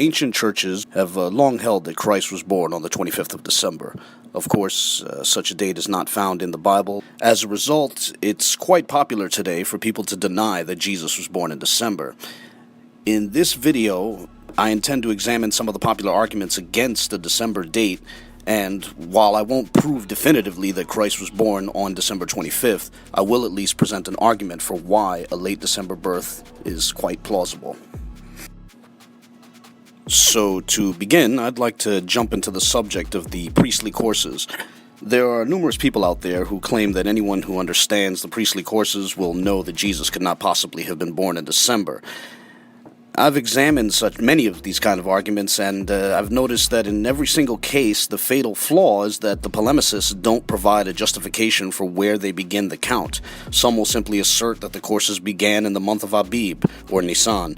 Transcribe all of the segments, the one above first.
Ancient churches have long held that Christ was born on the 25th of December. Of course, such a date is not found in the Bible. As a result, it's quite popular today for people to deny that Jesus was born in December. In this video, I intend to examine some of the popular arguments against the December date, and while I won't prove definitively that Christ was born on December 25th, I will at least present an argument for why a late December birth is quite plausible. So, to begin, I'd like to jump into the subject of the priestly courses. There are numerous people out there who claim that anyone who understands the priestly courses will know that Jesus could not possibly have been born in December. I've examined such many of these kind of arguments, and I've noticed that in every single case, the fatal flaw is that the polemicists don't provide a justification for where they begin the count. Some will simply assert that the courses began in the month of Abib, or Nisan,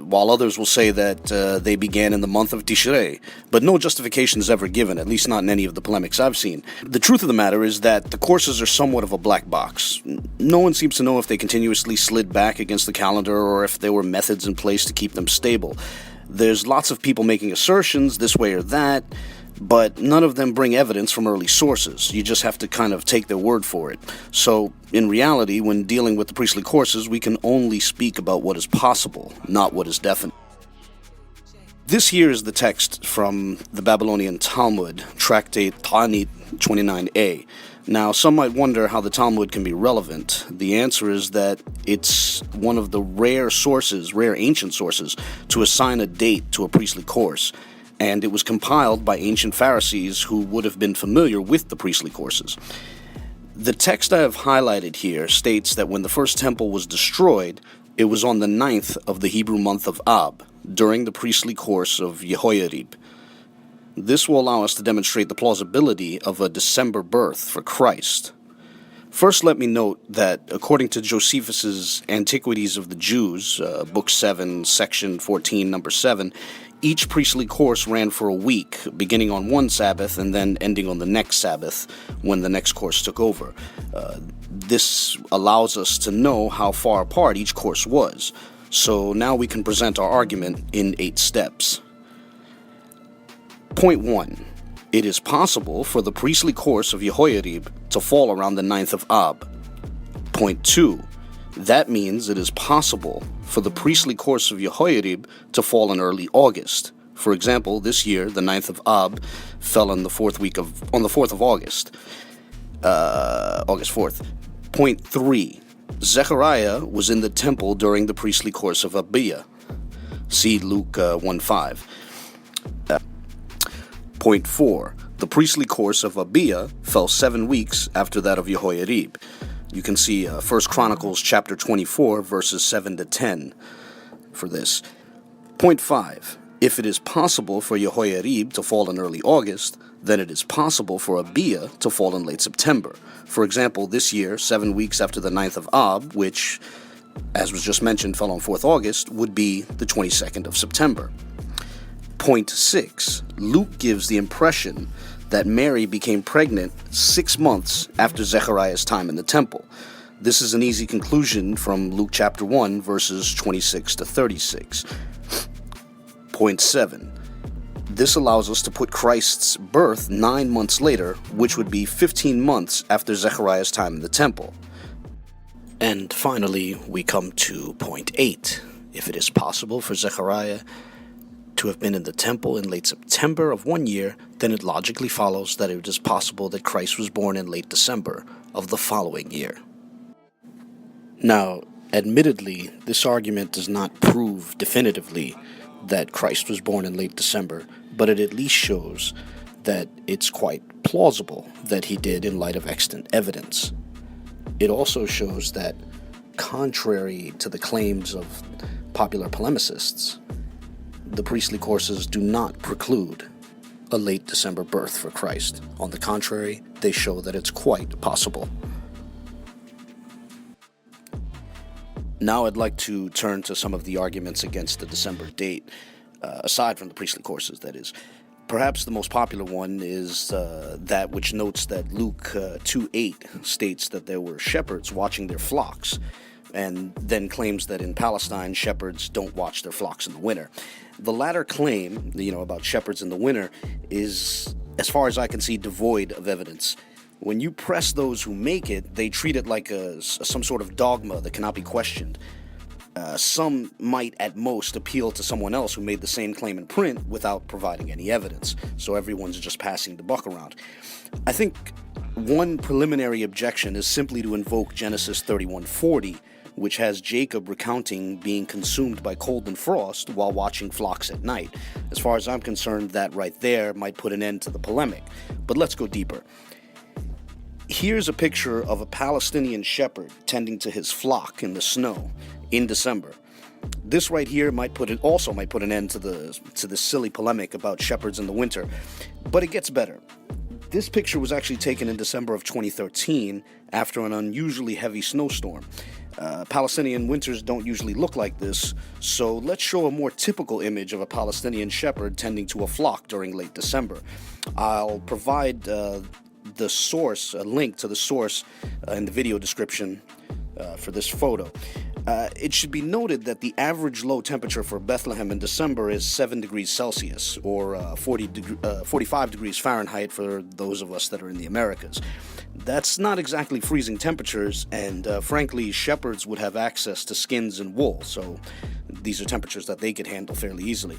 while others will say that they began in the month of Tishrei, but no justification is ever given, at least not in any of the polemics I've seen. The truth of the matter is that the courses are somewhat of a black box. No one seems to know if they continuously slid back against the calendar or if there were methods in place to keep them stable. There's lots of people making assertions this way or that, but none of them bring evidence from early sources. You just have to kind of take their word for it. So, in reality, when dealing with the priestly courses, we can only speak about what is possible, not what is definite. This here is the text from the Babylonian Talmud, Tractate Ta'anit 29a. Now, some might wonder how the Talmud can be relevant. The answer is that it's one of the rare ancient sources, to assign a date to a priestly course. And it was compiled by ancient Pharisees who would have been familiar with the priestly courses. The text I have highlighted here states that when the first temple was destroyed, it was on the 9th of the Hebrew month of Ab, during the priestly course of Jehoiarib. This will allow us to demonstrate the plausibility of a December birth for Christ. First, let me note that according to Josephus's Antiquities of the Jews, Book 7, Section 14, Number 7, each priestly course ran for a week, beginning on one Sabbath and then ending on the next Sabbath when the next course took over. This allows us to know how far apart each course was. So now we can present our argument in 8 steps. Point 1. It is possible for the priestly course of Jehoiarib to fall around the 9th of Ab. Point 2. That means it is possible for the priestly course of Jehoiarib to fall in early August. For example, this year, the 9th of Ab fell on the 4th of August. August 4th. Point 3. Zechariah was in the temple during the priestly course of Abijah. See Luke 1:5. Point 4. The priestly course of Abijah fell 7 weeks after that of Jehoiarib. You can see 1 Chronicles chapter 24, verses 7 to 10 for this. Point 5. If it is possible for Jehoiarib to fall in early August, then it is possible for Abijah to fall in late September. For example, this year, 7 weeks after the 9th of Ab, which, as was just mentioned, fell on 4th August, would be the 22nd of September. Point 6. Luke gives the impression that Mary became pregnant 6 months after Zechariah's time in the temple. This is an easy conclusion from Luke chapter 1, verses 26 to 36. Point 7. This allows us to put Christ's birth 9 months later, which would be 15 months after Zechariah's time in the temple. And finally, we come to point 8. If it is possible for Zechariah to have been in the temple in late September of 1 year, then it logically follows that it is possible that Christ was born in late December of the following year. Now, admittedly, this argument does not prove definitively that Christ was born in late December, but it at least shows that it's quite plausible that he did in light of extant evidence. It also shows that, contrary to the claims of popular polemicists, the priestly courses do not preclude a late December birth for Christ. On the contrary, they show that it's quite possible. Now I'd like to turn to some of the arguments against the December date, aside from the priestly courses, that is. Perhaps the most popular one is that which notes that Luke 2:8 states that there were shepherds watching their flocks. and then claims that in Palestine, shepherds don't watch their flocks in the winter. The latter claim, about shepherds in the winter, is, as far as I can see, devoid of evidence. When you press those who make it, they treat it like some sort of dogma that cannot be questioned. Some might at most appeal to someone else who made the same claim in print without providing any evidence, so everyone's just passing the buck around. I think one preliminary objection is simply to invoke Genesis 31:40, which has Jacob recounting being consumed by cold and frost while watching flocks at night. As far as I'm concerned, that right there might put an end to the polemic. But let's go deeper. Here's a picture of a Palestinian shepherd tending to his flock in the snow in December. This right here might put an end to the silly polemic about shepherds in the winter. But it gets better. This picture was actually taken in December of 2013 after an unusually heavy snowstorm. Palestinian winters don't usually look like this, so let's show a more typical image of a Palestinian shepherd tending to a flock during late December. I'll provide a link to the source in the video description for this photo. It should be noted that the average low temperature for Bethlehem in December is 7 degrees Celsius, or 45 degrees Fahrenheit for those of us that are in the Americas. That's not exactly freezing temperatures, and frankly, shepherds would have access to skins and wool, so these are temperatures that they could handle fairly easily.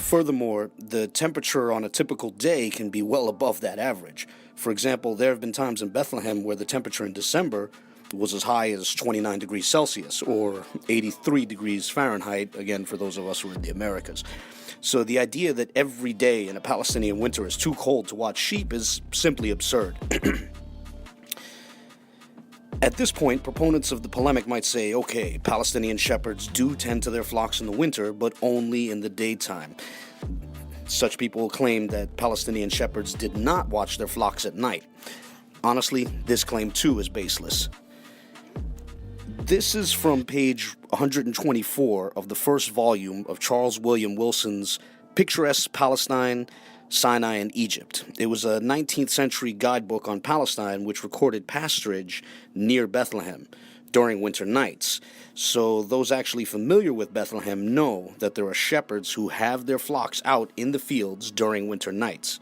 Furthermore, the temperature on a typical day can be well above that average. For example, there have been times in Bethlehem where the temperature in December was as high as 29 degrees Celsius, or 83 degrees Fahrenheit, again, for those of us who are in the Americas. So the idea that every day in a Palestinian winter is too cold to watch sheep is simply absurd. At this point, proponents of the polemic might say, okay, Palestinian shepherds do tend to their flocks in the winter, but only in the daytime. Such people will claim that Palestinian shepherds did not watch their flocks at night. Honestly, this claim too is baseless. This is from page 124 of the first volume of Charles William Wilson's Picturesque Palestine, Sinai, and Egypt. It was a 19th century guidebook on Palestine which recorded pasturage near Bethlehem during winter nights. So those actually familiar with Bethlehem know that there are shepherds who have their flocks out in the fields during winter nights.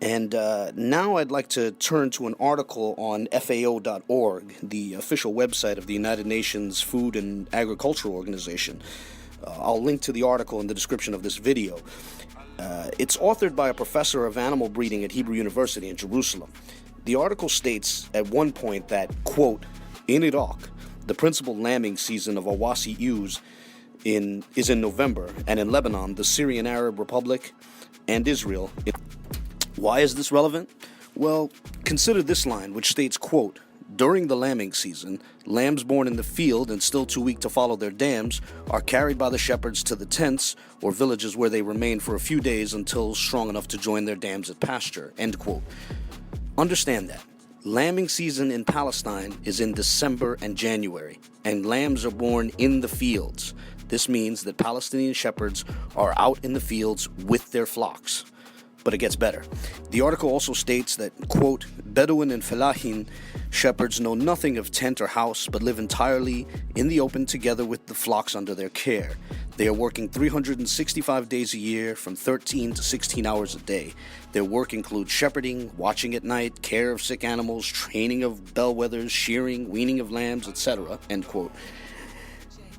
And now I'd like to turn to an article on FAO.org, the official website of the United Nations Food and Agriculture Organization. I'll link to the article in the description of this video. It's authored by a professor of animal breeding at Hebrew University in Jerusalem. The article states at one point that, quote, in Iraq, the principal lambing season of Awasi ewes is in November, and in Lebanon, the Syrian Arab Republic, and Israel. Why is this relevant? Well, consider this line, which states, quote, during the lambing season, lambs born in the field and still too weak to follow their dams are carried by the shepherds to the tents or villages where they remain for a few days until strong enough to join their dams at pasture, end quote. Understand that. Lambing season in Palestine is in December and January, and lambs are born in the fields. This means that Palestinian shepherds are out in the fields with their flocks. But it gets better. The article also states that, quote, Bedouin and Fellahin shepherds know nothing of tent or house, but live entirely in the open together with the flocks under their care. They are working 365 days a year from 13 to 16 hours a day. Their work includes shepherding, watching at night, care of sick animals, training of bellwethers, shearing, weaning of lambs, etc., end quote.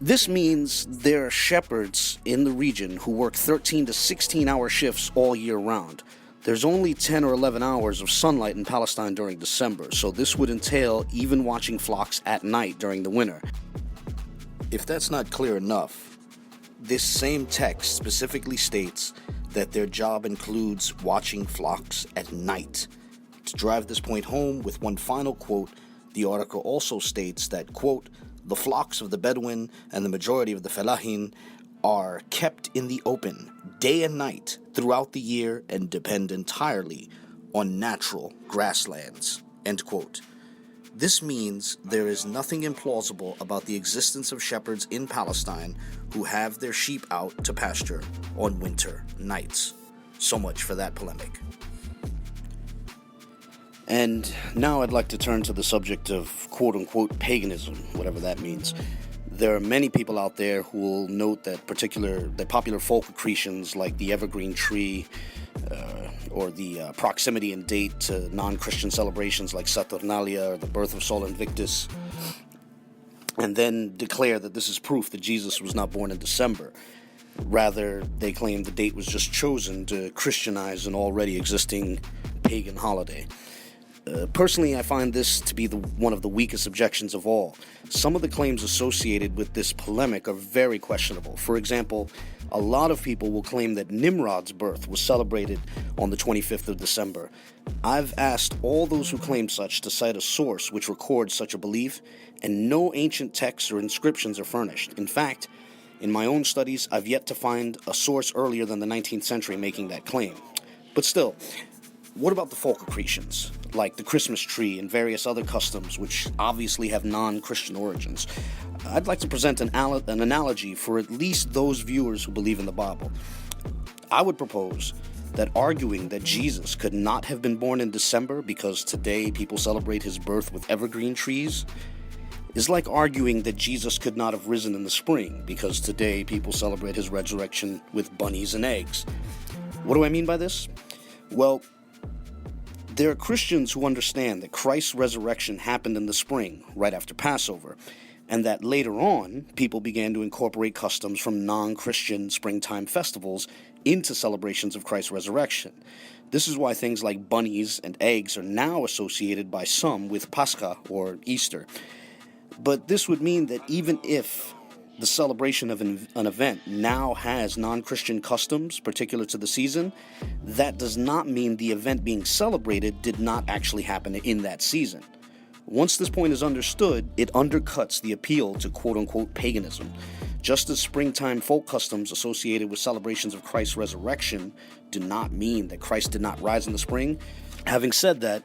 This means there are shepherds in the region who work 13 to 16-hour shifts all year round. There's only 10 or 11 hours of sunlight in Palestine during December, so this would entail even watching flocks at night during the winter. If that's not clear enough, this same text specifically states that their job includes watching flocks at night. To drive this point home with one final quote, the article also states that, quote, the flocks of the Bedouin and the majority of the Fellahin are kept in the open, day and night, throughout the year and depend entirely on natural grasslands, end quote. This means there is nothing implausible about the existence of shepherds in Palestine who have their sheep out to pasture on winter nights. So much for that polemic. And now I'd like to turn to the subject of quote-unquote paganism, whatever that means. There are many people out there who will note that popular folk accretions like the evergreen tree or the proximity and date to non-Christian celebrations like Saturnalia or the birth of Sol Invictus, and then declare that this is proof that Jesus was not born in December. Rather, they claim the date was just chosen to Christianize an already existing pagan holiday. Personally, I find this to be one of the weakest objections of all. Some of the claims associated with this polemic are very questionable. For example, a lot of people will claim that Nimrod's birth was celebrated on the 25th of December. I've asked all those who claim such to cite a source which records such a belief, and no ancient texts or inscriptions are furnished. In fact, in my own studies, I've yet to find a source earlier than the 19th century making that claim. But still, what about the folk accretions, like the Christmas tree and various other customs which obviously have non-Christian origins? I'd like to present an analogy for at least those viewers who believe in the Bible. I would propose that arguing that Jesus could not have been born in December because today people celebrate his birth with evergreen trees is like arguing that Jesus could not have risen in the spring because today people celebrate his resurrection with bunnies and eggs. What do I mean by this? Well, there are Christians who understand that Christ's resurrection happened in the spring, right after Passover, and that later on, people began to incorporate customs from non-Christian springtime festivals into celebrations of Christ's resurrection. This is why things like bunnies and eggs are now associated by some with Pascha or Easter. But this would mean that even if the celebration of an event now has non-Christian customs particular to the season, that does not mean the event being celebrated did not actually happen in that season. Once this point is understood, it undercuts the appeal to quote-unquote paganism. Just as springtime folk customs associated with celebrations of Christ's resurrection do not mean that Christ did not rise in the spring. Having said that,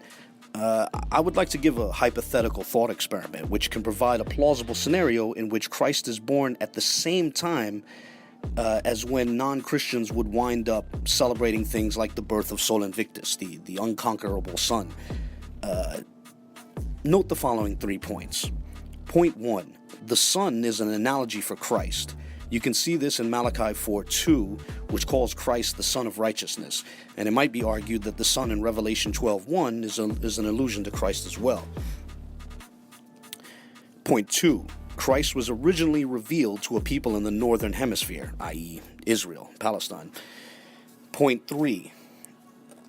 I would like to give a hypothetical thought experiment which can provide a plausible scenario in which Christ is born at the same time as when non-Christians would wind up celebrating things like the birth of Sol Invictus, the unconquerable sun. Note the following 3 points. Point 1. The sun is an analogy for Christ. You can see this in Malachi 4:2, which calls Christ the Son of Righteousness, and it might be argued that the sun in Revelation 12:1 is an allusion to Christ as well. Point 2. Christ was originally revealed to a people in the northern hemisphere, i.e. Israel, Palestine. Point 3.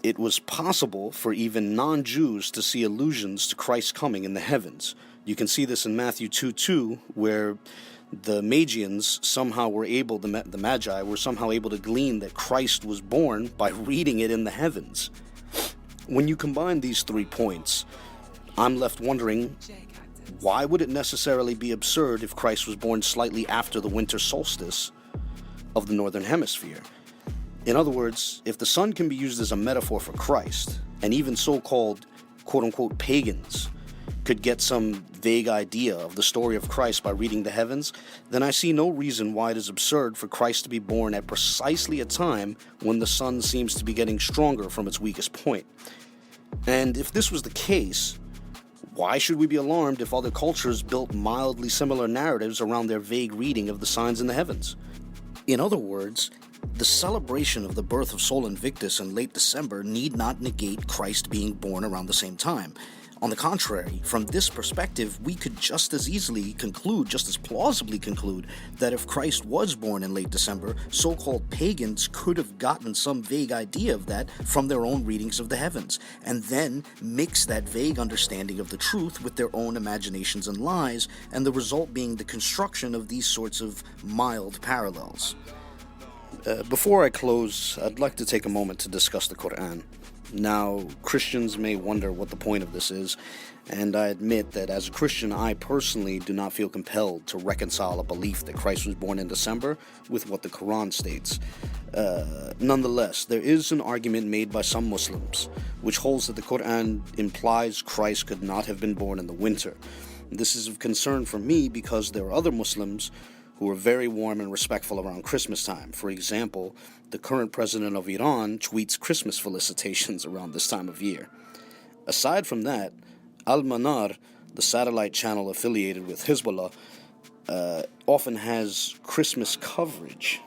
It was possible for even non-Jews to see allusions to Christ's coming in the heavens. You can see this in Matthew 2:2, where the Magians somehow were able, the Magi were somehow able to glean that Christ was born by reading it in the heavens. When you combine these 3 points, I'm left wondering, why would it necessarily be absurd if Christ was born slightly after the winter solstice of the northern hemisphere? In other words, if the sun can be used as a metaphor for Christ, and even so-called quote-unquote pagans could get some vague idea of the story of Christ by reading the heavens, then I see no reason why it is absurd for Christ to be born at precisely a time when the sun seems to be getting stronger from its weakest point. And if this was the case, why should we be alarmed if other cultures built mildly similar narratives around their vague reading of the signs in the heavens? In other words, the celebration of the birth of Sol Invictus in late December need not negate Christ being born around the same time. On the contrary, from this perspective, we could just as plausibly conclude, that if Christ was born in late December, so-called pagans could have gotten some vague idea of that from their own readings of the heavens, and then mix that vague understanding of the truth with their own imaginations and lies, and the result being the construction of these sorts of mild parallels. Before I close, I'd like to take a moment to discuss the Quran. Now, Christians may wonder what the point of this is, and I admit that as a Christian, I personally do not feel compelled to reconcile a belief that Christ was born in December with what the Quran states. Nonetheless, there is an argument made by some Muslims, which holds that the Quran implies Christ could not have been born in the winter. This is of concern for me because there are other Muslims who are very warm and respectful around Christmas time. For example, the current president of Iran tweets Christmas felicitations around this time of year. Aside from that, Al-Manar, the satellite channel affiliated with Hezbollah, often has Christmas coverage.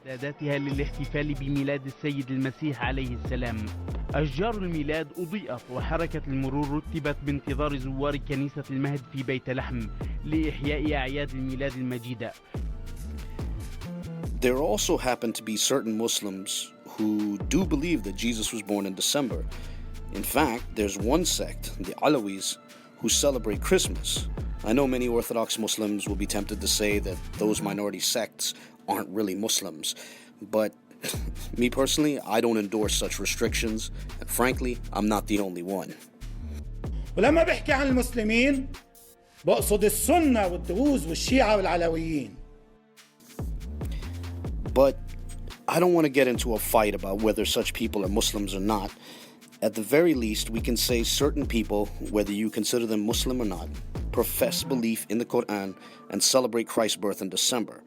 ساداتها للاحتفال بميلاد السيد المسيح عليه السلام. أشجار الميلاد أضيئت وحركة المرور رتبت بانتظار زوار كنيسة المهد في بيت لحم لإحياء أعياد الميلاد المجيدة. There also happen to be certain Muslims who do believe that Jesus was born in December. In fact, there's one sect, the Alawis, who celebrate Christmas. I know many Orthodox Muslims will be tempted to say that those minority sects aren't really Muslims, but me personally, I don't endorse such restrictions, and frankly, I'm not the only one. ولما بحكي عن المسلمين بقصد السنة والدروز والشيعة والعلويين. But I don't want to get into a fight about whether such people are Muslims or not. At the very least, we can say certain people, whether you consider them Muslim or not, profess belief in the Quran and celebrate Christ's birth in December.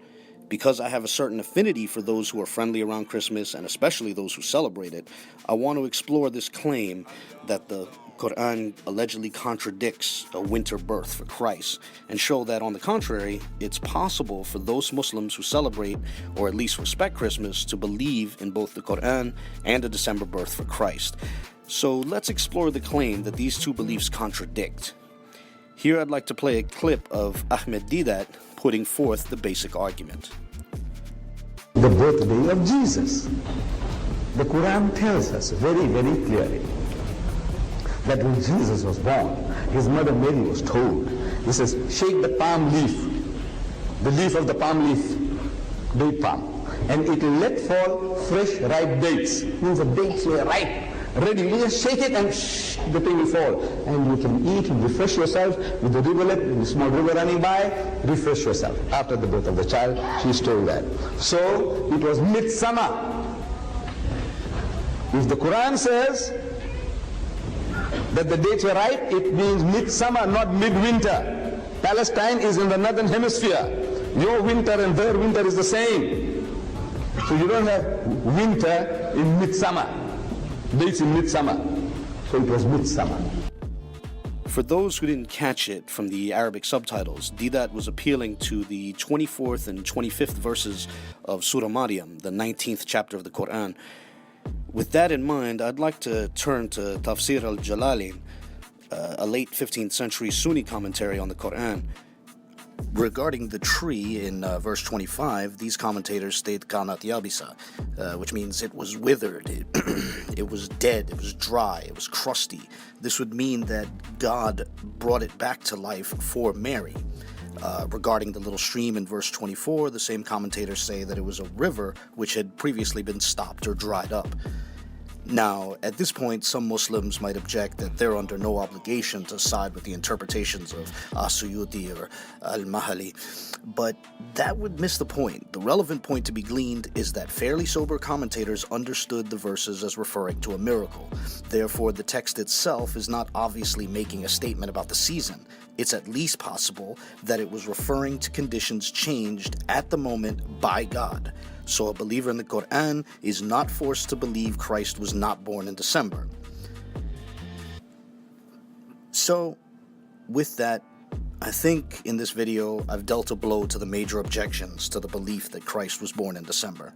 Because I have a certain affinity for those who are friendly around Christmas, and especially those who celebrate it, I want to explore this claim that the Quran allegedly contradicts a winter birth for Christ, and show that, on the contrary, it's possible for those Muslims who celebrate, or at least respect Christmas, to believe in both the Quran and a December birth for Christ. So let's explore the claim that these two beliefs contradict. Here I'd like to play a clip of Ahmed Deedat putting forth the basic argument. The birthday of Jesus. The Quran tells us very, very clearly that when Jesus was born, his mother Mary was told, he says, shake the palm leaf, the leaf of the palm leaf, date palm, and it will let fall fresh ripe dates. Means the dates were ripe, ready. You just shake it and the thing will fall. And you can eat and refresh yourself with the rivulet, with the small river running by, refresh yourself. After the birth of the child, she's told that. So it was midsummer. If the Quran says that the dates were ripe, it means midsummer, not midwinter. Palestine is in the northern hemisphere. Your winter and their winter is the same. So you don't have winter in midsummer. Dates in midsummer. So it was midsummer. For those who didn't catch it from the Arabic subtitles, Deedat was appealing to the 24th and 25th verses of Surah Maryam, the 19th chapter of the Quran. With that in mind, I'd like to turn to Tafsir al-Jalalain, a late 15th century Sunni commentary on the Quran. Regarding the tree in verse 25, these commentators state kanat yabisa, which means it was withered, it was dead, it was dry, it was crusty. This would mean that God brought it back to life for Mary. Regarding the little stream in verse 24, the same commentators say that it was a river which had previously been stopped or dried up. Now, at this point, some Muslims might object that they're under no obligation to side with the interpretations of As-Suyuti or Al-Mahali, but that would miss the point. The relevant point to be gleaned is that fairly sober commentators understood the verses as referring to a miracle. Therefore, the text itself is not obviously making a statement about the season. It's at least possible that it was referring to conditions changed at the moment by God. So a believer in the Quran is not forced to believe Christ was not born in December. So, with that, I think in this video I've dealt a blow to the major objections to the belief that Christ was born in December.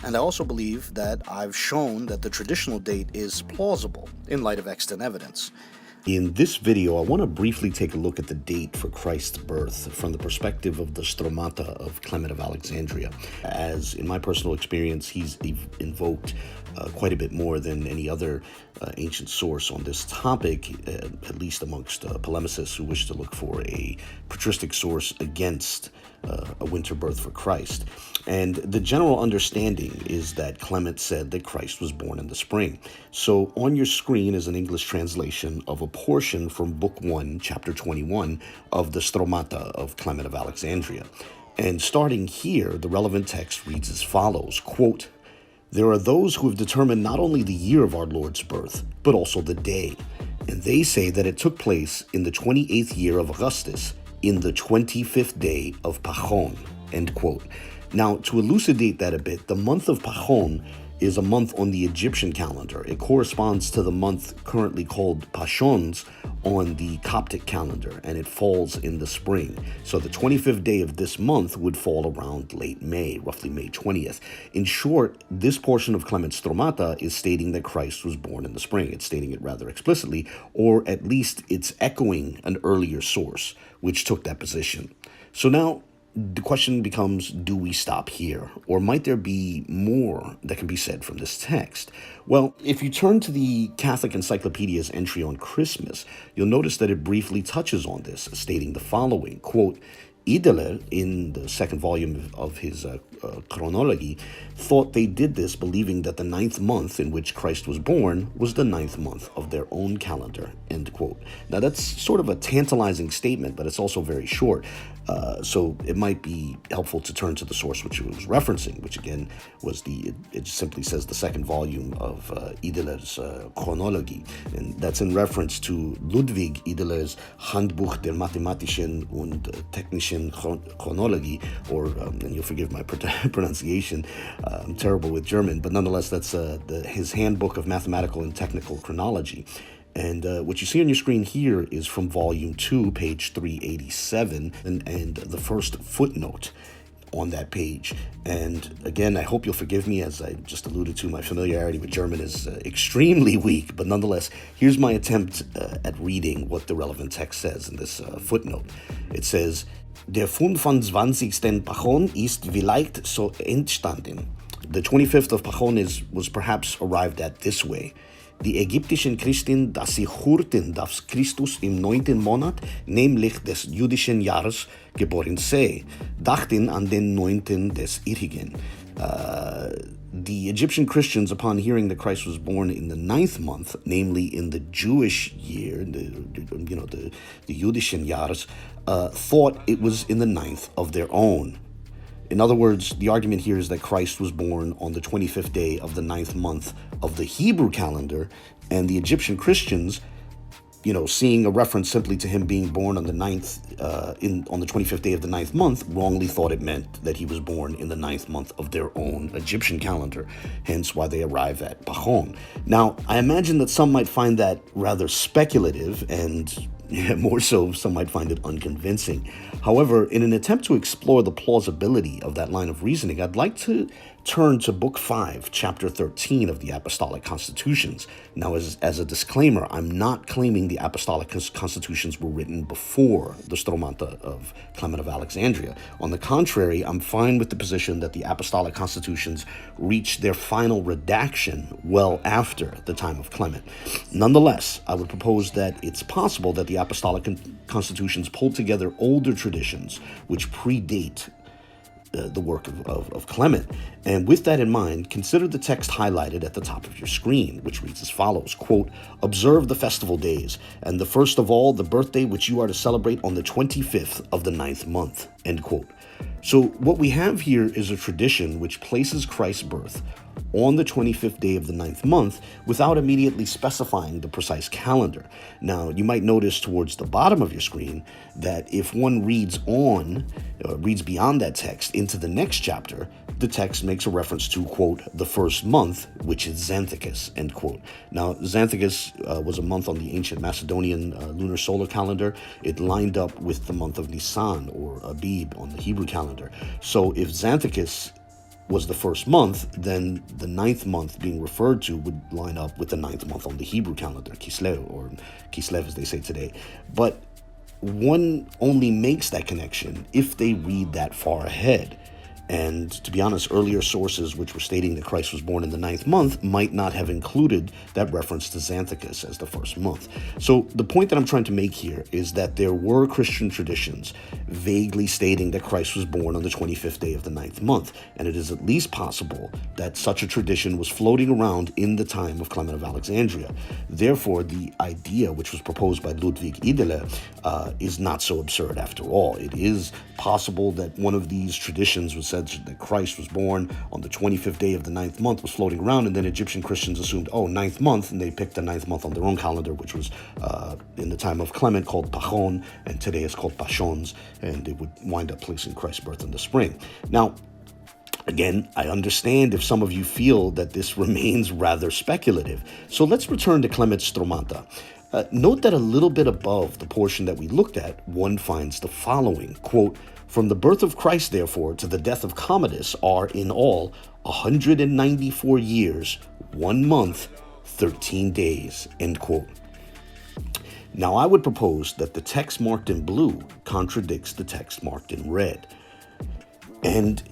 And I also believe that I've shown that the traditional date is plausible in light of extant evidence. In this video, I want to briefly take a look at the date for Christ's birth from the perspective of the Stromata of Clement of Alexandria, as in my personal experience, he's invoked quite a bit more than any other ancient source on this topic, at least amongst polemicists who wish to look for a patristic source against a winter birth for Christ. And the general understanding is that Clement said that Christ was born in the spring. So on your screen is an English translation of a portion from Book 1, Chapter 21 of the Stromata of Clement of Alexandria. And starting here, the relevant text reads as follows, quote, "There are those who have determined not only the year of our Lord's birth, but also the day. And they say that it took place in the 28th year of Augustus, in the 25th day of Pachon," end quote. Now, to elucidate that a bit, the month of Pachon is a month on the Egyptian calendar. It corresponds to the month currently called Pashons on the Coptic calendar, and it falls in the spring. So the 25th day of this month would fall around late May, roughly May 20th. In short, this portion of Clement's Stromata is stating that Christ was born in the spring. It's stating it rather explicitly, or at least it's echoing an earlier source, which took that position. So now, the question becomes, do we stop here? Or might there be more that can be said from this text? Well, if you turn to the Catholic Encyclopedia's entry on Christmas, you'll notice that it briefly touches on this, stating the following, quote, Ideler, in the second volume of his chronology, thought they did this believing that the 9th month in which Christ was born was the 9th month of their own calendar, end quote. Now, that's sort of a tantalizing statement, but it's also very short. So it might be helpful to turn to the source which it was referencing, which again was it simply says the second volume of Ideler's chronology. And that's in reference to Ludwig Ideler's Handbuch der mathematischen und technischen Chronologie, or, and you'll forgive my pronunciation, I'm terrible with German, but nonetheless, that's his Handbook of Mathematical and Technical Chronology. And what you see on your screen here is from Volume 2, page 387, and the first footnote on that page. And again, I hope you'll forgive me, as I just alluded to, my familiarity with German is extremely weak, but nonetheless, here's my attempt at reading what the relevant text says in this footnote. It says, Der 25. Pachon ist vielleicht so entstanden. The 25th of Pachon was perhaps arrived at this way. Die ägyptischen Christen, dass sie hörten, dass Christus im 9. Monat, nämlich des jüdischen Jahres, geboren sei, dachten an den 9. des ihrigen. The Egyptian Christians, upon hearing that Christ was born in the 9th month, namely in the Jewish year, the jüdischen Jahres, thought it was in the 9th of their own. In other words, the argument here is that Christ was born on the 25th day of the 9th month of the Hebrew calendar, and the Egyptian Christians, seeing a reference simply to him being born on the 25th day of the 9th month, wrongly thought it meant that he was born in the 9th month of their own Egyptian calendar, hence why they arrive at Pachon. Now, I imagine that some might find that rather speculative, and more so, some might find it unconvincing. However, in an attempt to explore the plausibility of that line of reasoning, I'd like to turn to Book 5, Chapter 13 of the Apostolic Constitutions. Now, as a disclaimer, I'm not claiming the Apostolic Constitutions were written before the Stromata of Clement of Alexandria. On the contrary, I'm fine with the position that the Apostolic Constitutions reached their final redaction well after the time of Clement. Nonetheless, I would propose that it's possible that the Apostolic Constitutions pulled together older traditions which predate the work of Clement. And with that in mind, consider the text highlighted at the top of your screen, which reads as follows, quote, observe the festival days, and the first of all, the birthday which you are to celebrate on the 25th of the 9th month, end quote. So what we have here is a tradition which places Christ's birth on the 25th day of the 9th month without immediately specifying the precise calendar. Now, you might notice towards the bottom of your screen that if one reads beyond that text into the next chapter, the text makes a reference to, quote, the first month, which is Xanthicus, end quote. Now, Xanthicus was a month on the ancient Macedonian lunar solar calendar. It lined up with the month of Nisan, or Abib, on the Hebrew calendar. So if Xanthicus was the first month, then the 9th month being referred to would line up with the 9th month on the Hebrew calendar, Kislev, or Kislev as they say today. But one only makes that connection if they read that far ahead. And to be honest, earlier sources which were stating that Christ was born in the 9th month might not have included that reference to Xanthicus as the first month. So the point that I'm trying to make here is that there were Christian traditions vaguely stating that Christ was born on the 25th day of the 9th month, and it is at least possible that such a tradition was floating around in the time of Clement of Alexandria. Therefore, the idea which was proposed by Ludwig Ideler is not so absurd after all. It is possible that one of these traditions was said that Christ was born on the 25th day of the 9th month was floating around, and then Egyptian Christians assumed, 9th month, and they picked the 9th month on their own calendar, which was in the time of Clement called Pachon, and today is called Pashons, and it would wind up placing Christ's birth in the spring. Now, Again, I understand if some of you feel that this remains rather speculative. So let's return to Clement Stromata. Note that a little bit above the portion that we looked at, one finds the following, quote, "From the birth of Christ, therefore, to the death of Commodus are in all 194 years, 1 month, 13 days, end quote. Now, I would propose that the text marked in blue contradicts the text marked in red. And,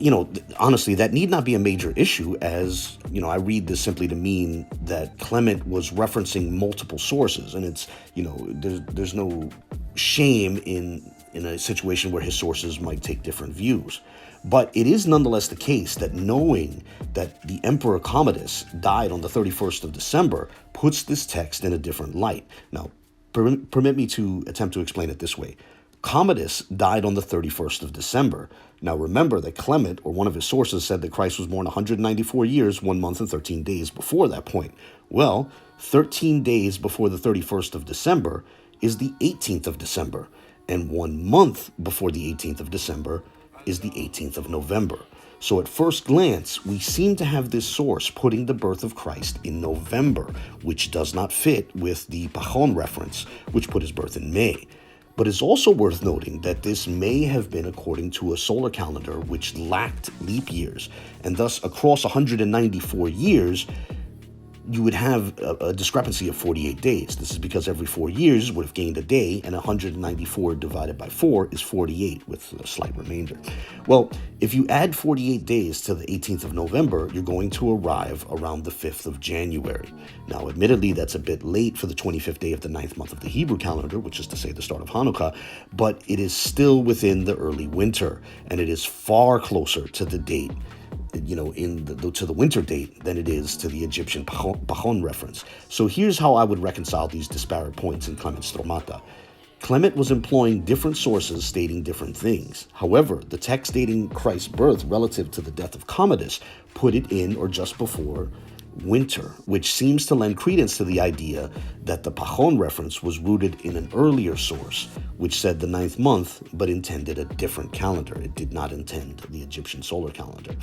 honestly, that need not be a major issue, as, I read this simply to mean that Clement was referencing multiple sources. And it's, there's no shame in a situation where his sources might take different views. But it is nonetheless the case that knowing that the Emperor Commodus died on the 31st of December puts this text in a different light. Now, permit me to attempt to explain it this way. Commodus died on the 31st of December. Now remember that Clement, or one of his sources, said that Christ was born 194 years, 1 month and 13 days before that point. Well, 13 days before the 31st of December is the 18th of December, and 1 month before the 18th of December is the 18th of November. So at first glance, we seem to have this source putting the birth of Christ in November, which does not fit with the Pachon reference, which put his birth in May. But it's also worth noting that this may have been according to a solar calendar which lacked leap years, and thus across 194 years, you would have a discrepancy of 48 days. This is because every 4 years would have gained a day, and 194 divided by 4 is 48, with a slight remainder. Well, if you add 48 days to the 18th of November, you're going to arrive around the 5th of January. Now, admittedly, that's a bit late for the 25th day of the 9th month of the Hebrew calendar, which is to say the start of Hanukkah, but it is still within the early winter, and it is far closer to the date to the winter date than it is to the Egyptian Pachon reference. So here's how I would reconcile these disparate points in Clement Stromata. Clement was employing different sources stating different things. However, the text dating Christ's birth relative to the death of Commodus put it in or just before winter, which seems to lend credence to the idea that the Pachon reference was rooted in an earlier source, which said the 9th month, but intended a different calendar. It did not intend the Egyptian solar calendar.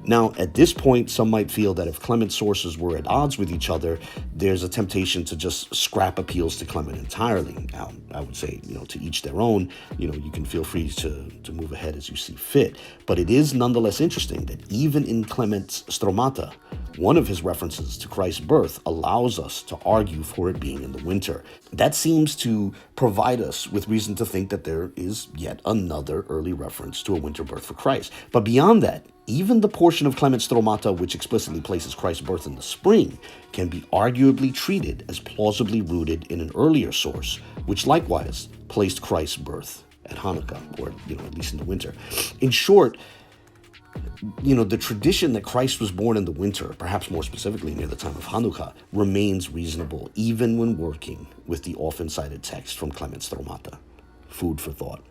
Now, at this point, some might feel that if Clement's sources were at odds with each other, there's a temptation to just scrap appeals to Clement entirely. Now, I would say, to each their own. You can feel free to move ahead as you see fit. But it is nonetheless interesting that even in Clement's Stromata, one of his references to Christ's birth allows us to argue for it being in the winter. That seems to provide us with reason to think that there is yet another early reference to a winter birth for Christ. But beyond that, even the portion of Clement Stromata which explicitly places Christ's birth in the spring can be arguably treated as plausibly rooted in an earlier source, which likewise placed Christ's birth at Hanukkah, or at least in the winter. In short, the tradition that Christ was born in the winter, perhaps more specifically near the time of Hanukkah, remains reasonable even when working with the often cited text from Clement Stromata. Food for thought.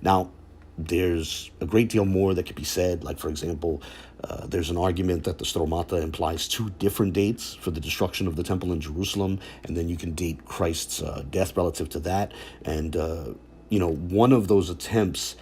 Now, there's a great deal more that could be said. Like, for example, there's an argument that the Stromata implies 2 different dates for the destruction of the temple in Jerusalem, and then you can date Christ's death relative to that. And, one of those attempts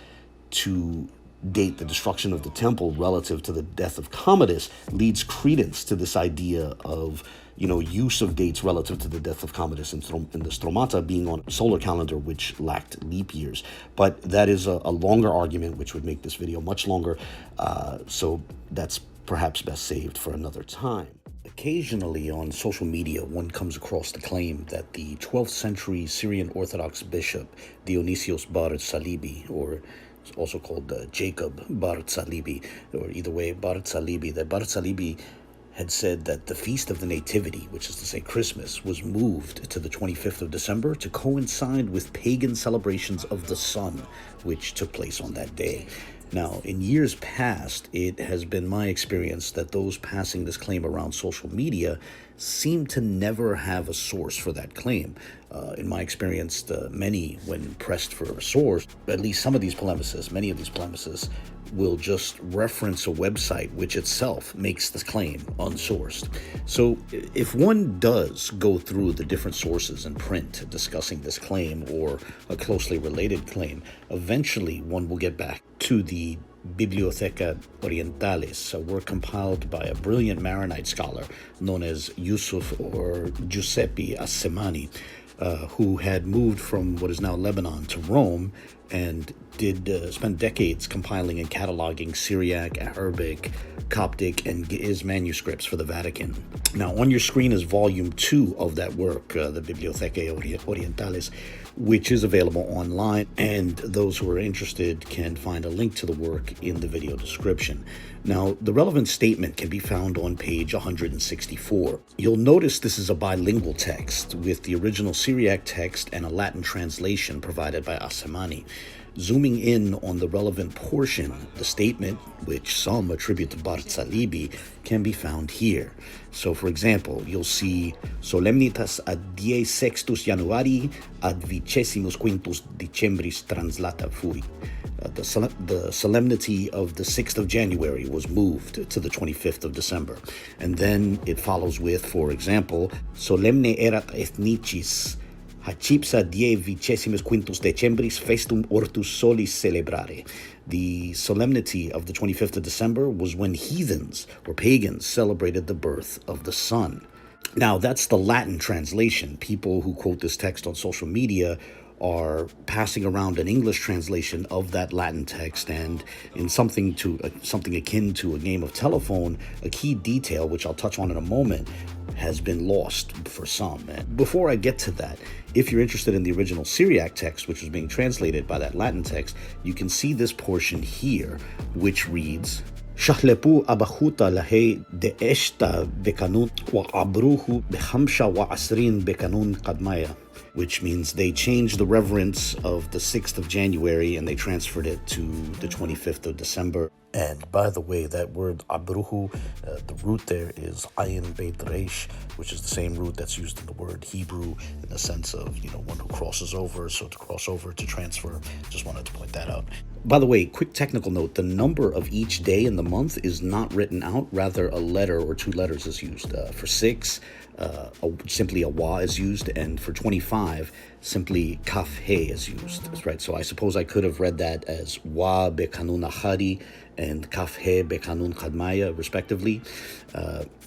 to date the destruction of the temple relative to the death of Commodus leads credence to this idea of, use of dates relative to the death of Commodus in the Stromata being on a solar calendar which lacked leap years. But that is a longer argument, which would make this video much longer. So that's perhaps best saved for another time. Occasionally on social media, one comes across the claim that the 12th century Syrian Orthodox bishop Dionysios Bar Salibi, or also called Jacob Bar Salibi, or either way, Bar Salibi, that Bar Salibi had said that the Feast of the Nativity, which is to say Christmas, was moved to the 25th of December to coincide with pagan celebrations of the sun, which took place on that day. Now, in years past, it has been my experience that those passing this claim around social media seem to never have a source for that claim. In my experience, many, when pressed for a source, at least many of these polemicists, will just reference a website which itself makes the claim unsourced. So if one does go through the different sources in print discussing this claim or a closely related claim, eventually one will get back to the Bibliotheca Orientalis, were compiled by a brilliant Maronite scholar known as Yusuf or Giuseppe Assemani, who had moved from what is now Lebanon to Rome and spent decades compiling and cataloging Syriac, Arabic, Coptic, and Ge'ez manuscripts for the Vatican. Now, on your screen is volume 2 of that work, the Bibliotheca Orientalis, which is available online, and those who are interested can find a link to the work in the video description. Now, the relevant statement can be found on page 164. You'll notice this is a bilingual text with the original Syriac text and a Latin translation provided by Assemani. Zooming in on the relevant portion, the statement, which some attribute to Bart Salibi, can be found here. So, for example, you'll see Solemnitas ad die sextus Januari ad vicesimus quintus Decembris translata fui. The solemnity of the 6th of January was moved to the 25th of December. And then it follows with, for example, Solemne erat ethnicis Hacipsa die vicesimus quintus Decembris festum ortus solis celebrare. The solemnity of the 25th of December was when heathens or pagans celebrated the birth of the sun. Now, that's the Latin translation. People who quote this text on social media are passing around an English translation of that Latin text, and in something akin to a game of telephone, a key detail, which I'll touch on in a moment, has been lost for some. And before I get to that, if you're interested in the original Syriac text, which was being translated by that Latin text, you can see this portion here, which reads, Shahlepu abahuta lahe de eshta bekanun wa abruhu behamsha wa asrin bekanun kadmaya, which means they changed the reverence of the 6th of January and they transferred it to the 25th of December. And by the way, that word abruhu, the root there is ayin beit reish, which is the same root that's used in the word Hebrew in the sense of, one who crosses over. So to cross over, to transfer. Just wanted to point that out. By the way, quick technical note, the number of each day in the month is not written out. Rather, a letter or 2 letters is used. For 6, simply a wa is used, and for 25, simply kaf he is used. That's right. So I suppose I could have read that as wa bekanun ahadi and kaf he bekanun kadmaya, respectively.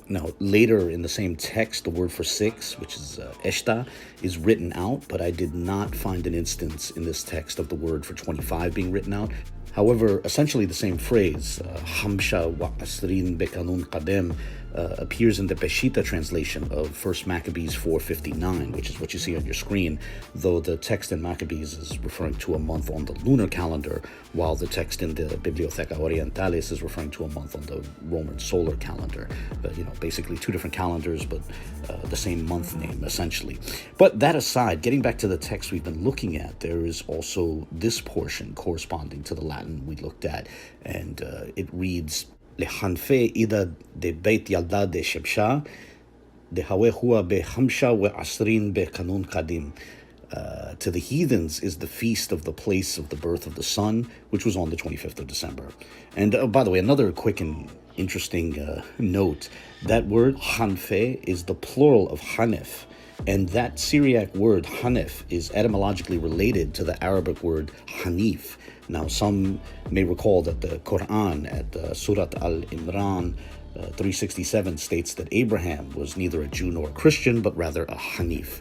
Now, later in the same text, the word for 6, which is eshta, is written out, but I did not find an instance in this text of the word for 25 being written out. However, essentially the same phrase, hamsha wa asrin bekanun kadem, appears in the Peshitta translation of 1 Maccabees 4:59, which is what you see on your screen, though the text in Maccabees is referring to a month on the lunar calendar, while the text in the Bibliotheca Orientalis is referring to a month on the Roman solar calendar. Basically 2 different calendars, but the same month name, essentially. But that aside, getting back to the text we've been looking at, there is also this portion corresponding to the Latin we looked at, and it reads, לחנפי אידה דבית ילדה דשבשה, דהווה הוה בחמשה ועשרין בקנון קדים. To the heathens is the feast of the place of the birth of the sun, which was on the 25th of December. And by the way, another quick and interesting note, that word hanfe is the plural of hanef. And that Syriac word hanef is etymologically related to the Arabic word hanif. Now, some may recall that the Quran at Surat al-Imran 367 states that Abraham was neither a Jew nor a Christian, but rather a Hanif.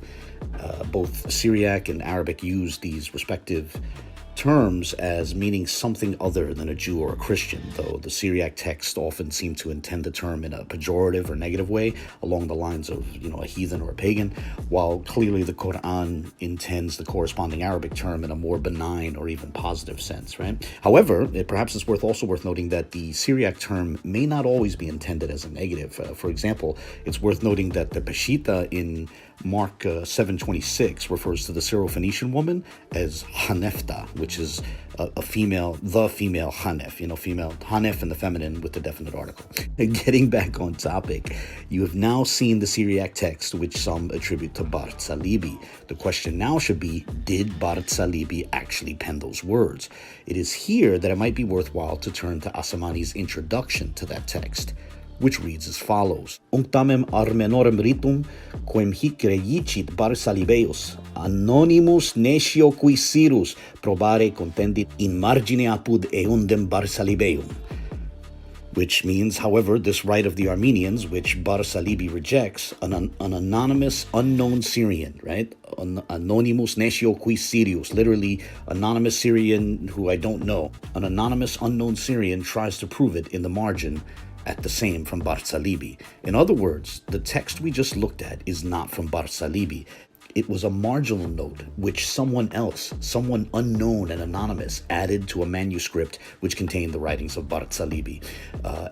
Both Syriac and Arabic use these respective terms as meaning something other than a Jew or a Christian, though the Syriac text often seem to intend the term in a pejorative or negative way, along the lines of, a heathen or a pagan, while clearly the Quran intends the corresponding Arabic term in a more benign or even positive sense, right? However, perhaps it's also worth noting that the Syriac term may not always be intended as a negative. For example, it's worth noting that the Peshitta in Mark 7:26 refers to the Syro-Phoenician woman as Hanefta, which is the female Hanef, female Hanef in the feminine with the definite article. Getting back on topic, you have now seen the Syriac text, which some attribute to Bart Salibi. The question now should be, did Bart Salibi actually pen those words? It is here that it might be worthwhile to turn to Assemani's introduction to that text. which reads as follows: Unctamem armenorem ritum, quem hic reicit Barsalibeus, anonymus nescio qui sirus probare contendit in margine apud eundem Barsalibeum. Which means, however, this right of the Armenians, which Barsalibi rejects, an anonymous, unknown Syrian, right? Anonymous nescio qui Sirius, literally anonymous Syrian who I don't know. An anonymous, unknown Syrian tries to prove it in the margin at the same from Barsalibi. In other words, the text we just looked at is not from Barsalibi. It was a marginal note which someone else, someone unknown and anonymous, added to a manuscript which contained the writings of Barsalibi.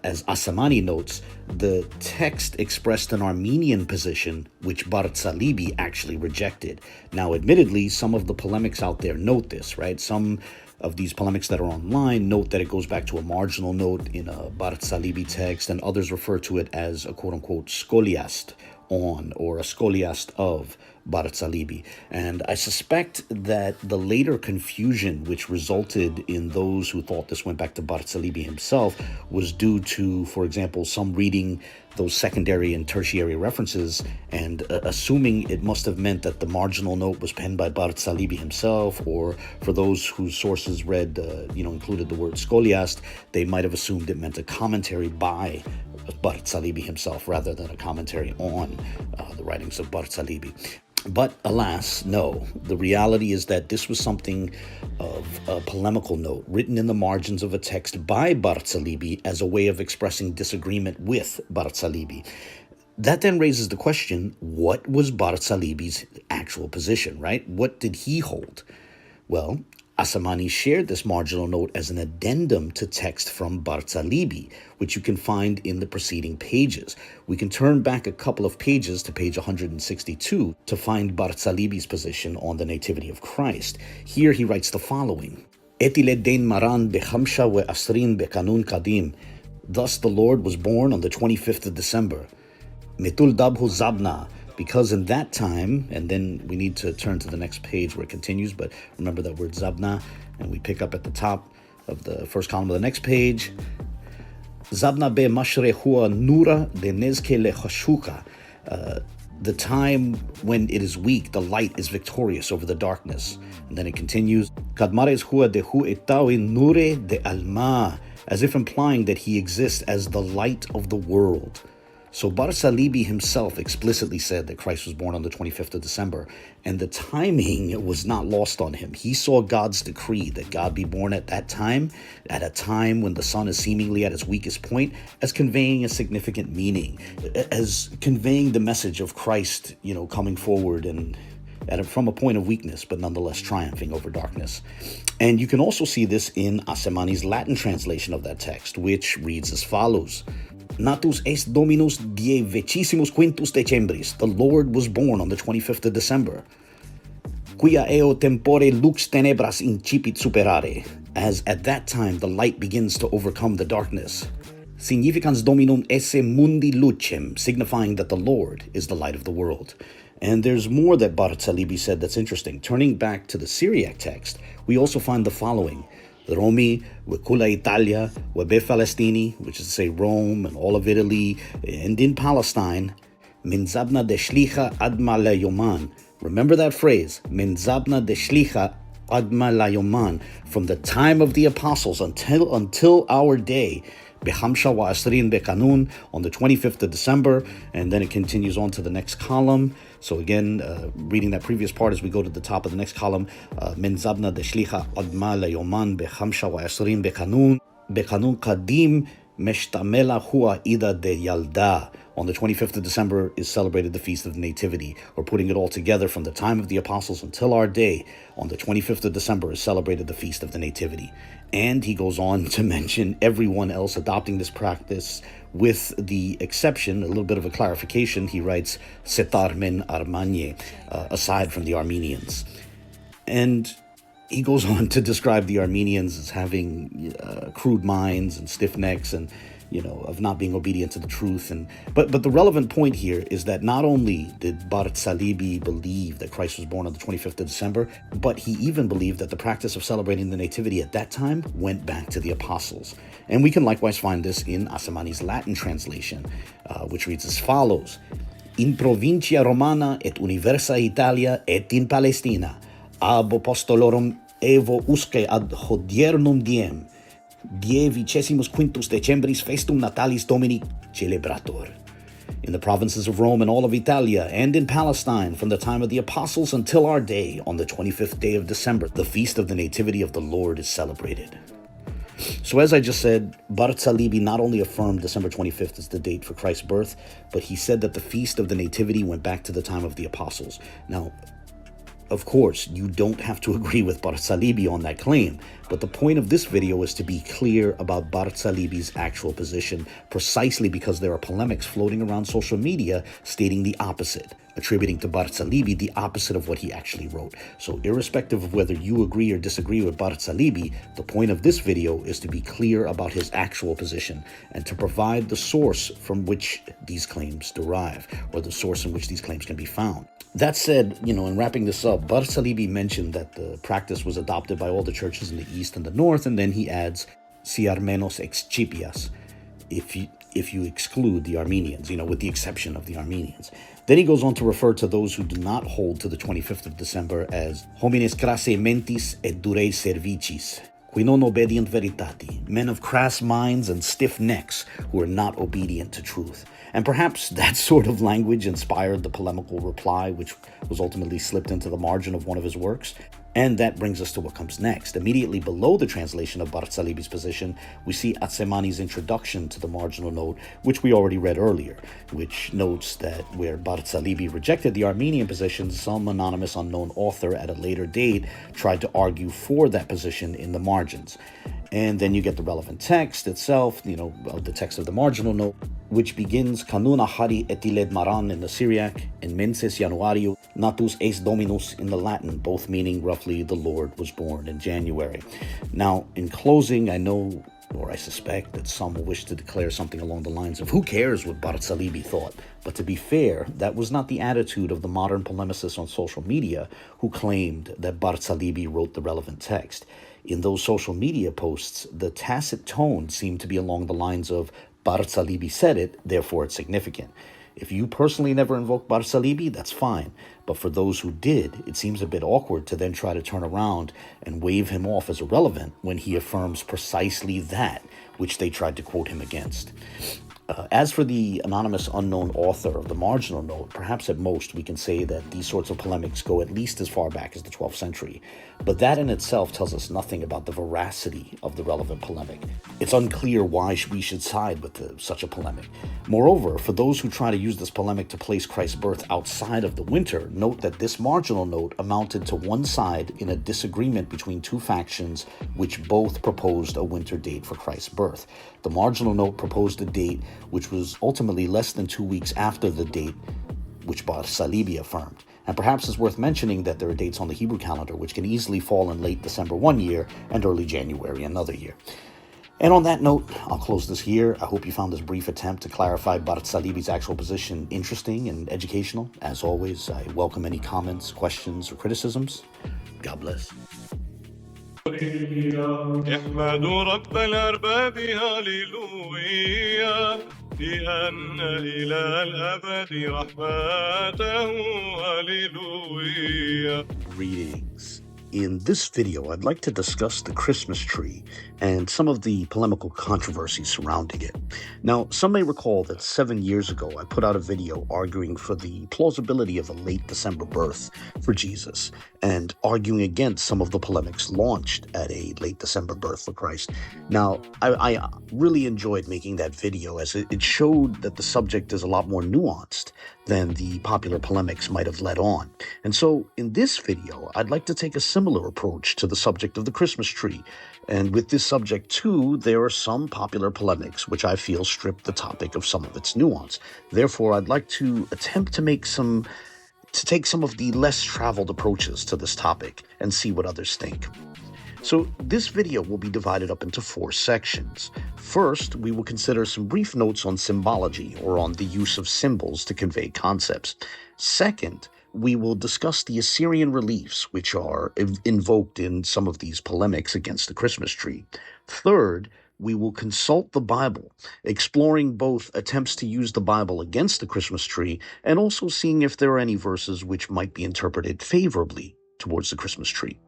As Asamani notes, the text expressed an Armenian position which Barsalibi actually rejected. Now, admittedly, some of the polemics out there note this, right? Some of these polemics that are online note that it goes back to a marginal note in a Barsalibi text, and others refer to it as a quote-unquote scholiast on, or a scholiast of, Barsalibi. And I suspect that the later confusion which resulted in those who thought this went back to Barsalibi himself was due to, for example, some reading those secondary and tertiary references and assuming it must have meant that the marginal note was penned by Barsalibi himself, or for those whose sources read, included the word scholiast, they might have assumed it meant a commentary by Barsalibi himself rather than a commentary on the writings of Barsalibi. But alas, no. The reality is that this was something of a polemical note written in the margins of a text by Barsalibi as a way of expressing disagreement with Barsalibi. That then raises the question, what was Barsalibi's actual position, right? What did he hold? Well, Asamani shared this marginal note as an addendum to text from Barsalibi, which you can find in the preceding pages. We can turn back a couple of pages to page 162 to find Barsalibi's position on the nativity of Christ. Here he writes the following: Etile dein maran bechamsha we asrin bekanun kadim. Thus the Lord was born on the 25th of December. Metul dabhu zabna. Because in that time, and then we need to turn to the next page where it continues, but remember that word Zabna, and we pick up at the top of the first column of the next page. Zabna be mashre hua nura de nezke le chashuka. The time when it is weak, the light is victorious over the darkness. And then it continues, Kadmares hua de hu etawi nure de alma, as if implying that he exists as the light of the world. So Barsalibi himself explicitly said that Christ was born on the 25th of December, and the timing was not lost on him. He saw God's decree that God be born at that time, at a time when the sun is seemingly at its weakest point, as conveying a significant meaning, as conveying the message of Christ, coming forward and from a point of weakness, but nonetheless triumphing over darkness. And you can also see this in Asamani's Latin translation of that text, which reads as follows: Natus est Dominus die vecissimus quintus Decembris. The Lord was born on the 25th of December. Quia eo tempore lux tenebras incipit superare. As at that time the light begins to overcome the darkness. Significans Dominum esse mundi lucem, signifying that the Lord is the light of the world. And there's more that Barsalibi said that's interesting. Turning back to the Syriac text, we also find the following: Romi, Wekula Italia, Webe Falestini, which is to say Rome and all of Italy, and in Palestine, Minzabna de Shlicha Adma Layoman. Remember that phrase, Minzabna de Shlicha Adma Layoman, from the time of the apostles until our day, Behamsha wa Asrin Bekanun, on the 25th of December, and then it continues on to the next column. So again, reading that previous part as we go to the top of the next column, Min Zabna de Shlicha Adma Layoman Behamsha wa Asrin Bekanun, Bekanun Kadim Meshtamela Hua Ida de Yalda. On the 25th of December is celebrated the Feast of the Nativity, or putting it all together from the time of the apostles until our day. On the 25th of December is celebrated the Feast of the Nativity. And he goes on to mention everyone else adopting this practice, with the exception, a little bit of a clarification, he writes, Setar men Armanie, aside from the Armenians. And he goes on to describe the Armenians as having crude minds and stiff necks, and of not being obedient to the truth. But the relevant point here is that not only did Bart Salibi believe that Christ was born on the 25th of December, but he even believed that the practice of celebrating the Nativity at that time went back to the apostles. And we can likewise find this in Assemani's Latin translation, which reads as follows: In provincia Romana et universa Italia et in Palestina, ab apostolorum evo usque ad hodiernum diem, die 25 Decembris festum natalis Domini celebrator. In the provinces of Rome and all of Italia, and in Palestine, from the time of the apostles until our day, on the 25th day of December, the feast of the Nativity of the Lord is celebrated. So as I just said, Bart Salibi not only affirmed December 25th as the date for Christ's birth, but he said that the feast of the Nativity went back to the time of the apostles. Now, of course, you don't have to agree with Bart Salibi on that claim, but the point of this video is to be clear about Bart Salibi's actual position, precisely because there are polemics floating around social media stating the opposite, attributing to Bart Salibi the opposite of what he actually wrote. So irrespective of whether you agree or disagree with Bart Salibi, the point of this video is to be clear about his actual position and to provide the source from which these claims derive, or the source in which these claims can be found. That said, in wrapping this up, Bart Salibi mentioned that the practice was adopted by all the churches in the east and the north, and then he adds, si armenos excipias, if you exclude the Armenians, with the exception of the Armenians. Then he goes on to refer to those who do not hold to the 25th of December as homines crasse mentis et durae servicis, qui non obedient veritati, men of crass minds and stiff necks who are not obedient to truth. And perhaps that sort of language inspired the polemical reply, which was ultimately slipped into the margin of one of his works. And that brings us to what comes next. Immediately below the translation of Bart Salibi's position, we see Assemani's introduction to the marginal note, which we already read earlier, which notes that where Bart Salibi rejected the Armenian position, some anonymous unknown author at a later date tried to argue for that position in the margins. And then you get the relevant text itself, the text of the marginal note, which begins Kanuna Hari etiled Maran in the Syriac and Menses Januario Natus Eis Dominus in the Latin, both meaning roughly the Lord was born in January. Now, in closing, I know, or I suspect, that some will wish to declare something along the lines of, who cares what Bart Salibi thought? But to be fair, that was not the attitude of the modern polemicists on social media who claimed that Bart Salibi wrote the relevant text. In those social media posts, the tacit tone seemed to be along the lines of, Bart Salibi said it, therefore it's significant. If you personally never invoked Bart Salibi, that's fine. But for those who did, it seems a bit awkward to then try to turn around and wave him off as irrelevant when he affirms precisely that which they tried to quote him against. As for the anonymous unknown author of the marginal note, perhaps at most we can say that these sorts of polemics go at least as far back as the 12th century. But that in itself tells us nothing about the veracity of the relevant polemic. It's unclear why we should side with such a polemic. Moreover, for those who try to use this polemic to place Christ's birth outside of the winter, note that this marginal note amounted to one side in a disagreement between two factions which both proposed a winter date for Christ's birth. The marginal note proposed a date which was ultimately less than 2 weeks after the date which Bart Salibi affirmed. And perhaps it's worth mentioning that there are dates on the Hebrew calendar which can easily fall in late December one year and early January another year. And on that note, I'll close this here. I hope you found this brief attempt to clarify Bart Salibi's actual position interesting and educational. As always, I welcome any comments, questions, or criticisms. God bless. احمدوا رب الأرباب هاليلويا لأن إلى الأبد رحمته هاليلويا. Greetings. In this video, I'd like to discuss the Christmas tree and some of the polemical controversies surrounding it. Now, some may recall that 7 years ago, I put out a video arguing for the plausibility of a late December birth for Jesus and arguing against some of the polemics launched at a late December birth for Christ. Now, I really enjoyed making that video as it showed that the subject is a lot more nuanced than the popular polemics might have led on. And so in this video, I'd like to take a similar approach to the subject of the Christmas tree. And with this subject too, there are some popular polemics which I feel strip the topic of some of its nuance. Therefore, I'd like to attempt to take some of the less traveled approaches to this topic and see what others think. So this video will be divided up into 4 sections. First, we will consider some brief notes on symbology, or on the use of symbols to convey concepts. Second, we will discuss the Assyrian reliefs, which are invoked in some of these polemics against the Christmas tree. Third, we will consult the Bible, exploring both attempts to use the Bible against the Christmas tree and also seeing if there are any verses which might be interpreted favorably towards the Christmas tree.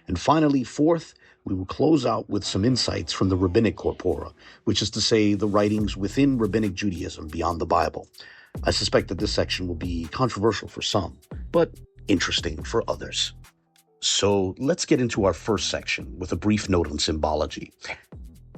And finally, fourth, we will close out with some insights from the rabbinic corpora, which is to say the writings within rabbinic Judaism beyond the Bible. I suspect that this section will be controversial for some, but interesting for others. So let's get into our first section with a brief note on symbology.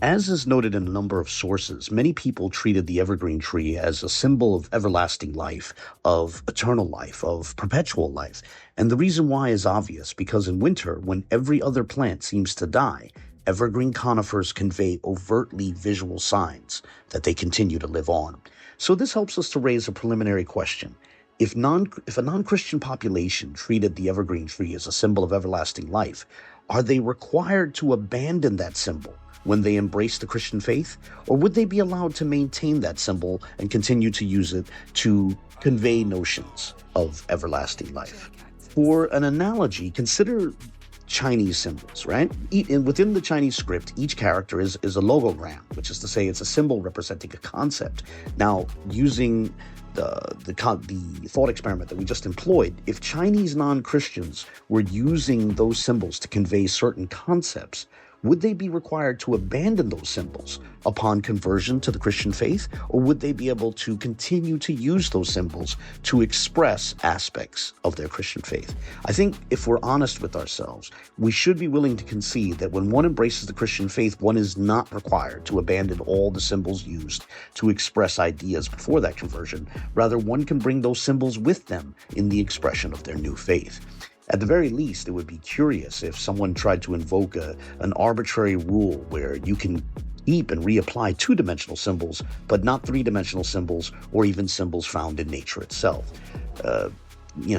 As is noted in a number of sources, many people treated the evergreen tree as a symbol of everlasting life, of eternal life, of perpetual life. And the reason why is obvious, because in winter, when every other plant seems to die, evergreen conifers convey overtly visual signs that they continue to live on. So this helps us to raise a preliminary question. If a non-Christian population treated the evergreen tree as a symbol of everlasting life, are they required to abandon that symbol when they embrace the Christian faith? Or would they be allowed to maintain that symbol and continue to use it to convey notions of everlasting life? For an analogy, consider Chinese symbols, right? Within the Chinese script, each character is a logogram, which is to say it's a symbol representing a concept. Now, using the thought experiment that we just employed, if Chinese non-Christians were using those symbols to convey certain concepts, would they be required to abandon those symbols upon conversion to the Christian faith, or would they be able to continue to use those symbols to express aspects of their Christian faith? I think if we're honest with ourselves, we should be willing to concede that when one embraces the Christian faith, one is not required to abandon all the symbols used to express ideas before that conversion. Rather, one can bring those symbols with them in the expression of their new faith. At the very least, it would be curious if someone tried to invoke an arbitrary rule where you can keep and reapply 2-dimensional symbols, but not 3-dimensional symbols or even symbols found in nature itself.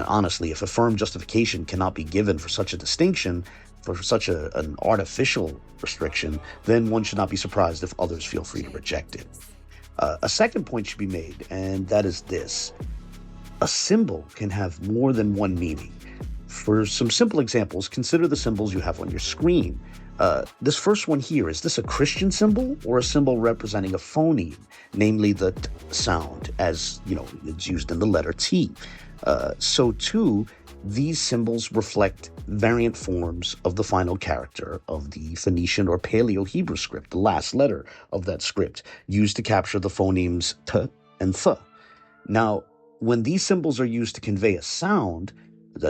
Honestly, if a firm justification cannot be given for such a distinction, for such an artificial restriction, then one should not be surprised if others feel free to reject it. A second point should be made, and that is this. A symbol can have more than one meaning. For some simple examples, consider the symbols you have on your screen. This first one here, is this a Christian symbol or a symbol representing a phoneme, namely the t sound, as it's used in the letter T? So too, these symbols reflect variant forms of the final character of the Phoenician or Paleo-Hebrew script, the last letter of that script, used to capture the phonemes t and th. Now, when these symbols are used to convey a sound,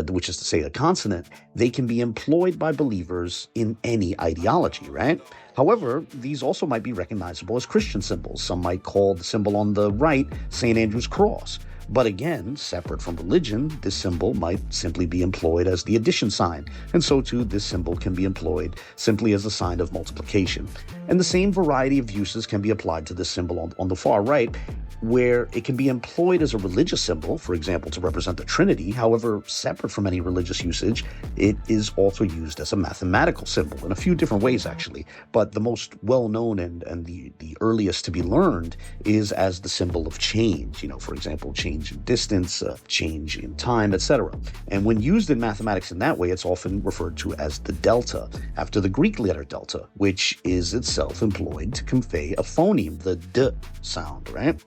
which is to say a consonant, they can be employed by believers in any ideology, right? However, these also might be recognizable as Christian symbols. Some might call the symbol on the right St. Andrew's cross. But again, separate from religion, this symbol might simply be employed as the addition sign, and so too this symbol can be employed simply as a sign of multiplication. And the same variety of uses can be applied to this symbol on the far right, where it can be employed as a religious symbol, for example, to represent the Trinity. However, separate from any religious usage, it is also used as a mathematical symbol in a few different ways, actually. But the most well-known and the earliest to be learned is as the symbol of change. For example, change in distance, change in time, etc. And when used in mathematics in that way, it's often referred to as the delta, after the Greek letter delta, which is itself employed to convey a phoneme, the d sound, right?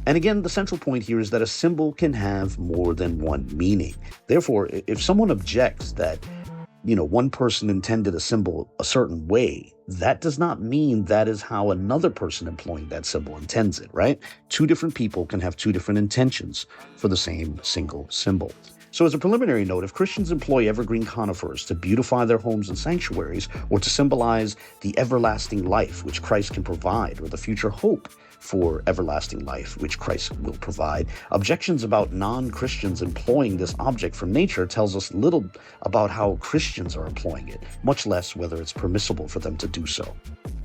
And again, the central point here is that a symbol can have more than one meaning. Therefore, if someone objects that, one person intended a symbol a certain way, that does not mean that is how another person employing that symbol intends it, right? Two different people can have two different intentions for the same single symbol. So as a preliminary note, if Christians employ evergreen conifers to beautify their homes and sanctuaries, or to symbolize the everlasting life which Christ can provide, or the future hope for everlasting life which Christ will provide, objections about non-Christians employing this object from nature tells us little about how Christians are employing it, much less whether it's permissible for them to do so.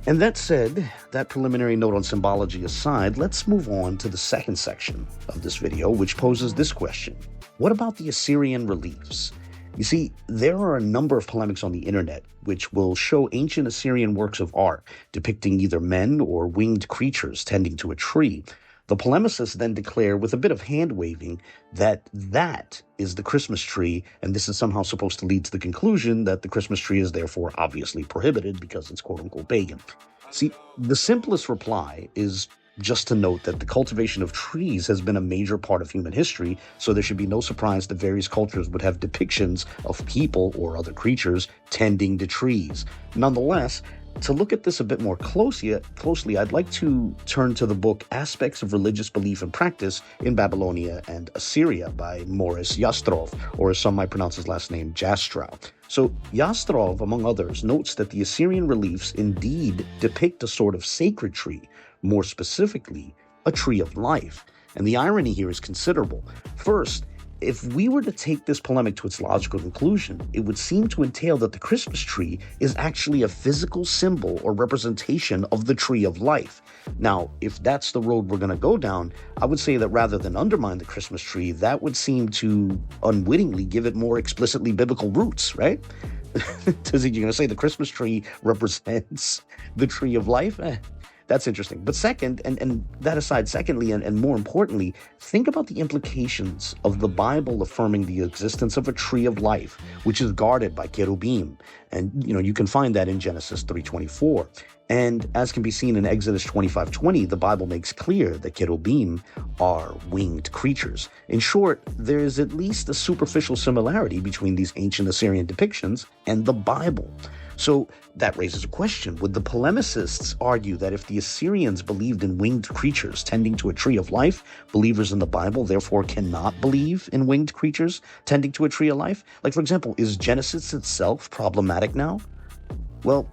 And that said, that preliminary note on symbology aside, let's move on to the second section of this video, which poses this question. What about the Assyrian reliefs? You see, there are a number of polemics on the internet which will show ancient Assyrian works of art depicting either men or winged creatures tending to a tree. The polemicists then declare, with a bit of hand-waving, that that is the Christmas tree, and this is somehow supposed to lead to the conclusion that the Christmas tree is therefore obviously prohibited because it's quote-unquote pagan. See, the simplest reply is just to note that the cultivation of trees has been a major part of human history, so there should be no surprise that various cultures would have depictions of people or other creatures tending to trees. Nonetheless, to look at this a bit more closely, I'd like to turn to the book Aspects of Religious Belief and Practice in Babylonia and Assyria by Morris Yastrov, or as some might pronounce his last name, Jastrow. So Yastrov, among others, notes that the Assyrian reliefs indeed depict a sort of sacred tree, more specifically, a tree of life. And the irony here is considerable. First, if we were to take this polemic to its logical conclusion, it would seem to entail that the Christmas tree is actually a physical symbol or representation of the tree of life. Now, if that's the road we're going to go down, I would say that rather than undermine the Christmas tree, that would seem to unwittingly give it more explicitly biblical roots, right? You're going to say the Christmas tree represents the tree of life? That's interesting. But second, and that aside, secondly, and more importantly, think about the implications of the Bible affirming the existence of a tree of life, which is guarded by cherubim. And, you can find that in Genesis 3:24. And as can be seen in Exodus 25:20, the Bible makes clear that cherubim are winged creatures. In short, there is at least a superficial similarity between these ancient Assyrian depictions and the Bible. So that raises a question. Would the polemicists argue that if the Assyrians believed in winged creatures tending to a tree of life, believers in the Bible therefore cannot believe in winged creatures tending to a tree of life? Like, for example, is Genesis itself problematic now? Well,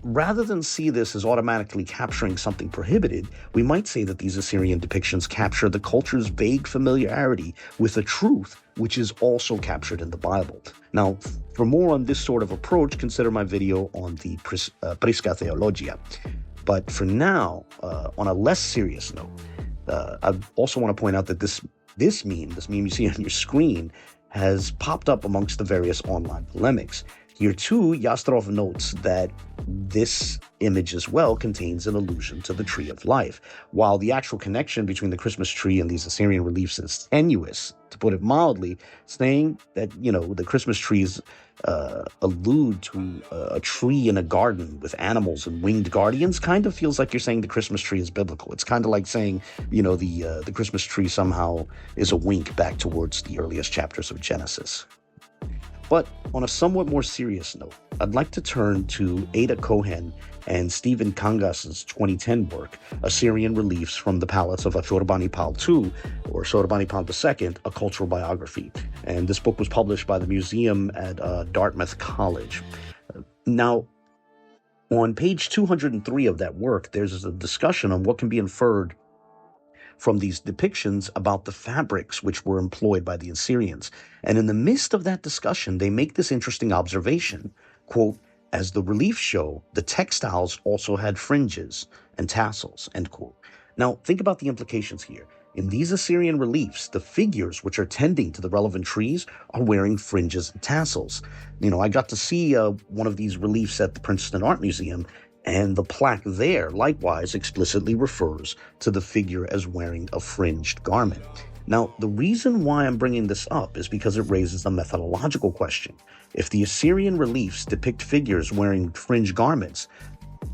rather than see this as automatically capturing something prohibited, we might say that these Assyrian depictions capture the culture's vague familiarity with a truth which is also captured in the Bible. Now, for more on this sort of approach, consider my video on the Prisca Theologia. But for now, on a less serious note, I also want to point out that this meme you see on your screen, has popped up amongst the various online polemics. Here too, Yastrov notes that this image as well contains an allusion to the tree of life. While the actual connection between the Christmas tree and these Assyrian reliefs is tenuous, to put it mildly, saying that, the Christmas trees allude to a tree in a garden with animals and winged guardians kind of feels like you're saying the Christmas tree is biblical. It's kind of like saying, the Christmas tree somehow is a wink back towards the earliest chapters of Genesis. But on a somewhat more serious note, I'd like to turn to Ada Cohen and Stephen Kangas's 2010 work, Assyrian Reliefs from the Palace of Ashurbanipal II, or Ashurbanipal II, A Cultural Biography. And this book was published by the museum at Dartmouth College. Now, on page 203 of that work, there's a discussion on what can be inferred from these depictions about the fabrics which were employed by the Assyrians. And in the midst of that discussion, they make this interesting observation, quote, "As the reliefs show, the textiles also had fringes and tassels," end quote. Now, think about the implications here. In these Assyrian reliefs, the figures which are tending to the relevant trees are wearing fringes and tassels. I got to see one of these reliefs at the Princeton Art Museum, and the plaque there likewise explicitly refers to the figure as wearing a fringed garment. Now, the reason why I'm bringing this up is because it raises a methodological question. If the Assyrian reliefs depict figures wearing fringed garments,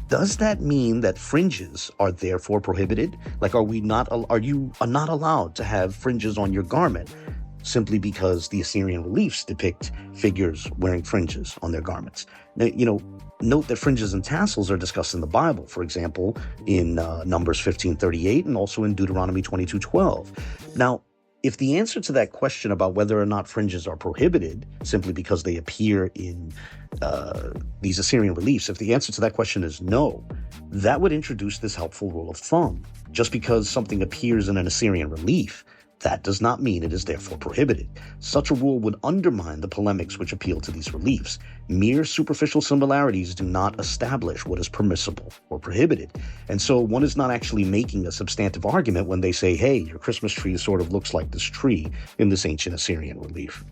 does that mean that fringes are therefore prohibited? Like, are you not allowed to have fringes on your garment simply because the Assyrian reliefs depict figures wearing fringes on their garments? Now, note that fringes and tassels are discussed in the Bible, for example, in Numbers 15:38 and also in Deuteronomy 22:12. Now, if the answer to that question about whether or not fringes are prohibited simply because they appear in these Assyrian reliefs, if the answer to that question is no, that would introduce this helpful rule of thumb. Just because something appears in an Assyrian relief, that does not mean it is therefore prohibited. Such a rule would undermine the polemics which appeal to these reliefs. Mere superficial similarities do not establish what is permissible or prohibited. And so one is not actually making a substantive argument when they say, hey, your Christmas tree sort of looks like this tree in this ancient Assyrian relief.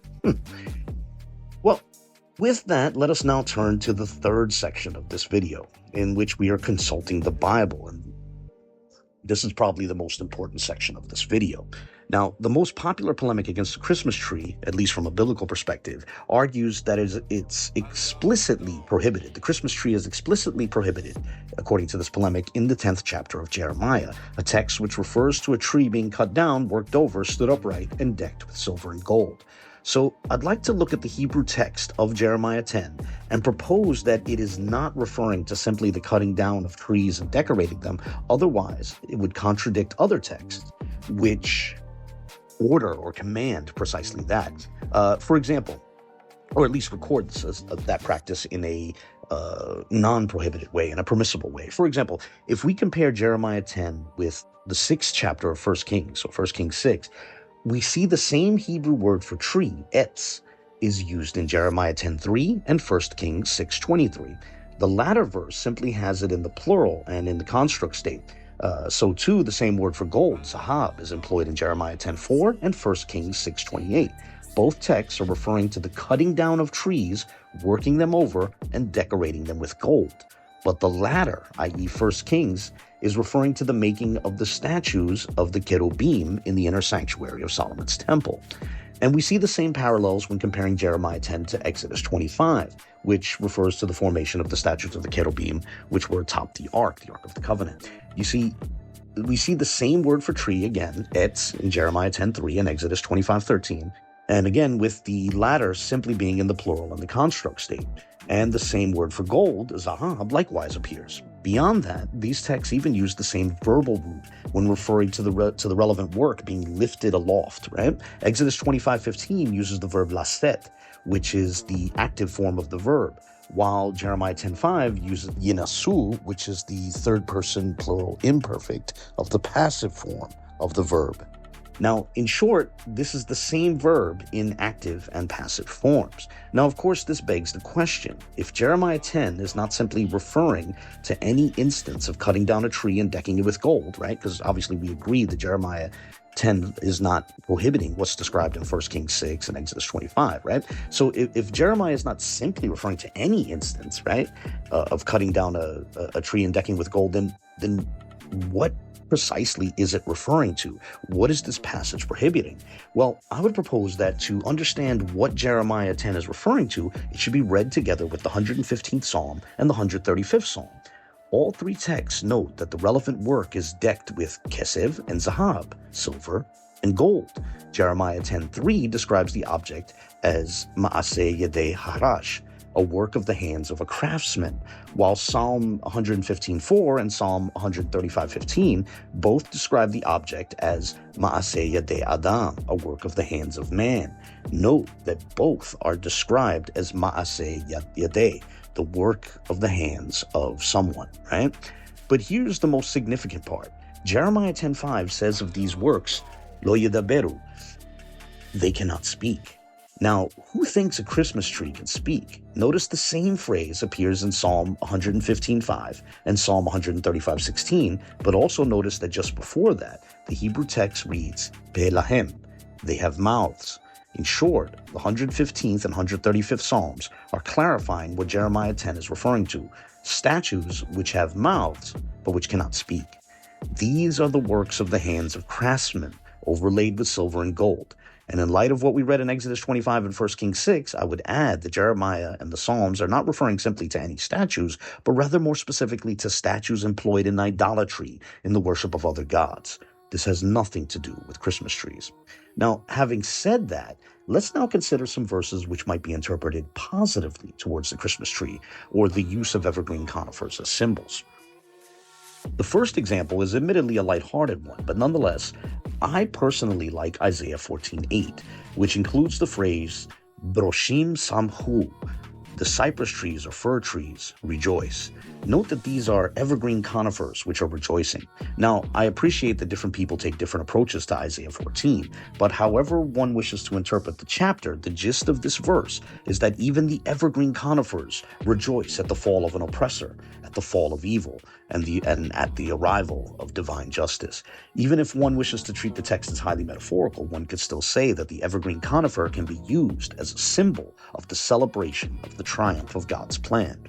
With that, let us now turn to the third section of this video, in which we are consulting the Bible, and this is probably the most important section of this video. Now, the most popular polemic against the Christmas tree, at least from a biblical perspective, argues that it's explicitly prohibited. The Christmas tree is explicitly prohibited, according to this polemic, in the 10th chapter of Jeremiah, a text which refers to a tree being cut down, worked over, stood upright, and decked with silver and gold. So I'd like to look at the Hebrew text of Jeremiah 10 and propose that it is not referring to simply the cutting down of trees and decorating them. Otherwise, it would contradict other texts which order or command precisely that. For example, or at least records that practice in a non-prohibited way, in a permissible way. For example, if we compare Jeremiah 10 with the 6th chapter of 1 Kings, so 1 Kings 6, we see the same Hebrew word for tree, etz, is used in Jeremiah 10:3 and 1 Kings 6:23. The latter verse simply has it in the plural and in the construct state. So too, the same word for gold, zahab, is employed in Jeremiah 10:4 and 1 Kings 6:28. Both texts are referring to the cutting down of trees, working them over, and decorating them with gold. But the latter, i.e. 1 Kings, is referring to the making of the statues of the cherubim in the inner sanctuary of Solomon's temple. And we see the same parallels when comparing Jeremiah 10 to Exodus 25, which refers to the formation of the statues of the cherubim, which were atop the Ark of the Covenant. You see, we see the same word for tree again, etz, in Jeremiah 10:3 and Exodus 25:13, and again with the latter simply being in the plural in the construct state. And the same word for gold, zahab, likewise appears. Beyond that, these texts even use the same verbal root when referring to the relevant work being lifted aloft, right? Exodus 25:15 uses the verb laset, which is the active form of the verb, while Jeremiah 10:5 uses yinasu, which is the third person plural imperfect of the passive form of the verb. Now, in short, this is the same verb in active and passive forms. Now, of course, this begs the question, if Jeremiah 10 is not simply referring to any instance of cutting down a tree and decking it with gold, right? Because obviously we agree that Jeremiah 10 is not prohibiting what's described in 1 Kings 6 and Exodus 25, right? So if Jeremiah is not simply referring to any instance, right, of cutting down a tree and decking with gold, then what precisely is it referring to? What is this passage prohibiting? Well, I would propose that to understand what Jeremiah 10 is referring to, it should be read together with the 115th Psalm and the 135th Psalm. All three texts note that the relevant work is decked with kesef and zahab, silver and gold. Jeremiah 10:3 describes the object as ma'aseh yedei harash, a work of the hands of a craftsman, while Psalm 115:4 and Psalm 135:15 both describe the object as ma'aseh yedei adam, a work of the hands of man. Note that both are described as ma'aseh yedei, the work of the hands of someone, right? But here's the most significant part. Jeremiah 10:5 says of these works, lo yedaberu, they cannot speak. Now, who thinks a Christmas tree can speak? Notice the same phrase appears in Psalm 115:5 and Psalm 135:16, but also notice that just before that, the Hebrew text reads, Pe lahem, they have mouths. In short, the 115th and 135th Psalms are clarifying what Jeremiah 10 is referring to, statues which have mouths, but which cannot speak. These are the works of the hands of craftsmen, overlaid with silver and gold. And in light of what we read in Exodus 25 and 1 Kings 6, I would add that Jeremiah and the Psalms are not referring simply to any statues, but rather more specifically to statues employed in idolatry, in the worship of other gods. This has nothing to do with Christmas trees. Now, having said that, let's now consider some verses which might be interpreted positively towards the Christmas tree, or the use of evergreen conifers as symbols. The first example is admittedly a lighthearted one, but nonetheless, I personally like Isaiah 14:8, which includes the phrase, Broshim Samhu, the cypress trees or fir trees rejoice. Note that these are evergreen conifers which are rejoicing. Now, I appreciate that different people take different approaches to Isaiah 14, but however one wishes to interpret the chapter, the gist of this verse is that even the evergreen conifers rejoice at the fall of an oppressor, at the fall of evil. and at the arrival of divine justice. Even if one wishes to treat the text as highly metaphorical, one could still say that the evergreen conifer can be used as a symbol of the celebration of the triumph of God's plan.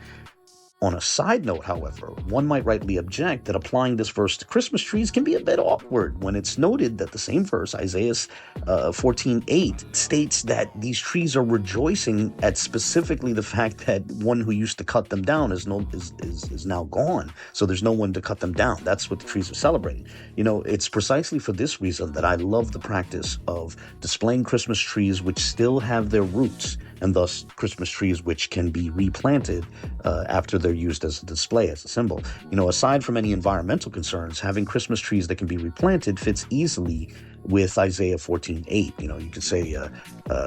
On a side note, however, one might rightly object that applying this verse to Christmas trees can be a bit awkward when it's noted that the same verse, Isaiah 14:8, states that these trees are rejoicing at specifically the fact that one who used to cut them down is now gone. So there's no one to cut them down. That's what the trees are celebrating. It's precisely for this reason that I love the practice of displaying Christmas trees which still have their roots, and thus Christmas trees which can be replanted after they're used as a display, as a symbol. Aside from any environmental concerns, having Christmas trees that can be replanted fits easily with Isaiah 14:8. You could say,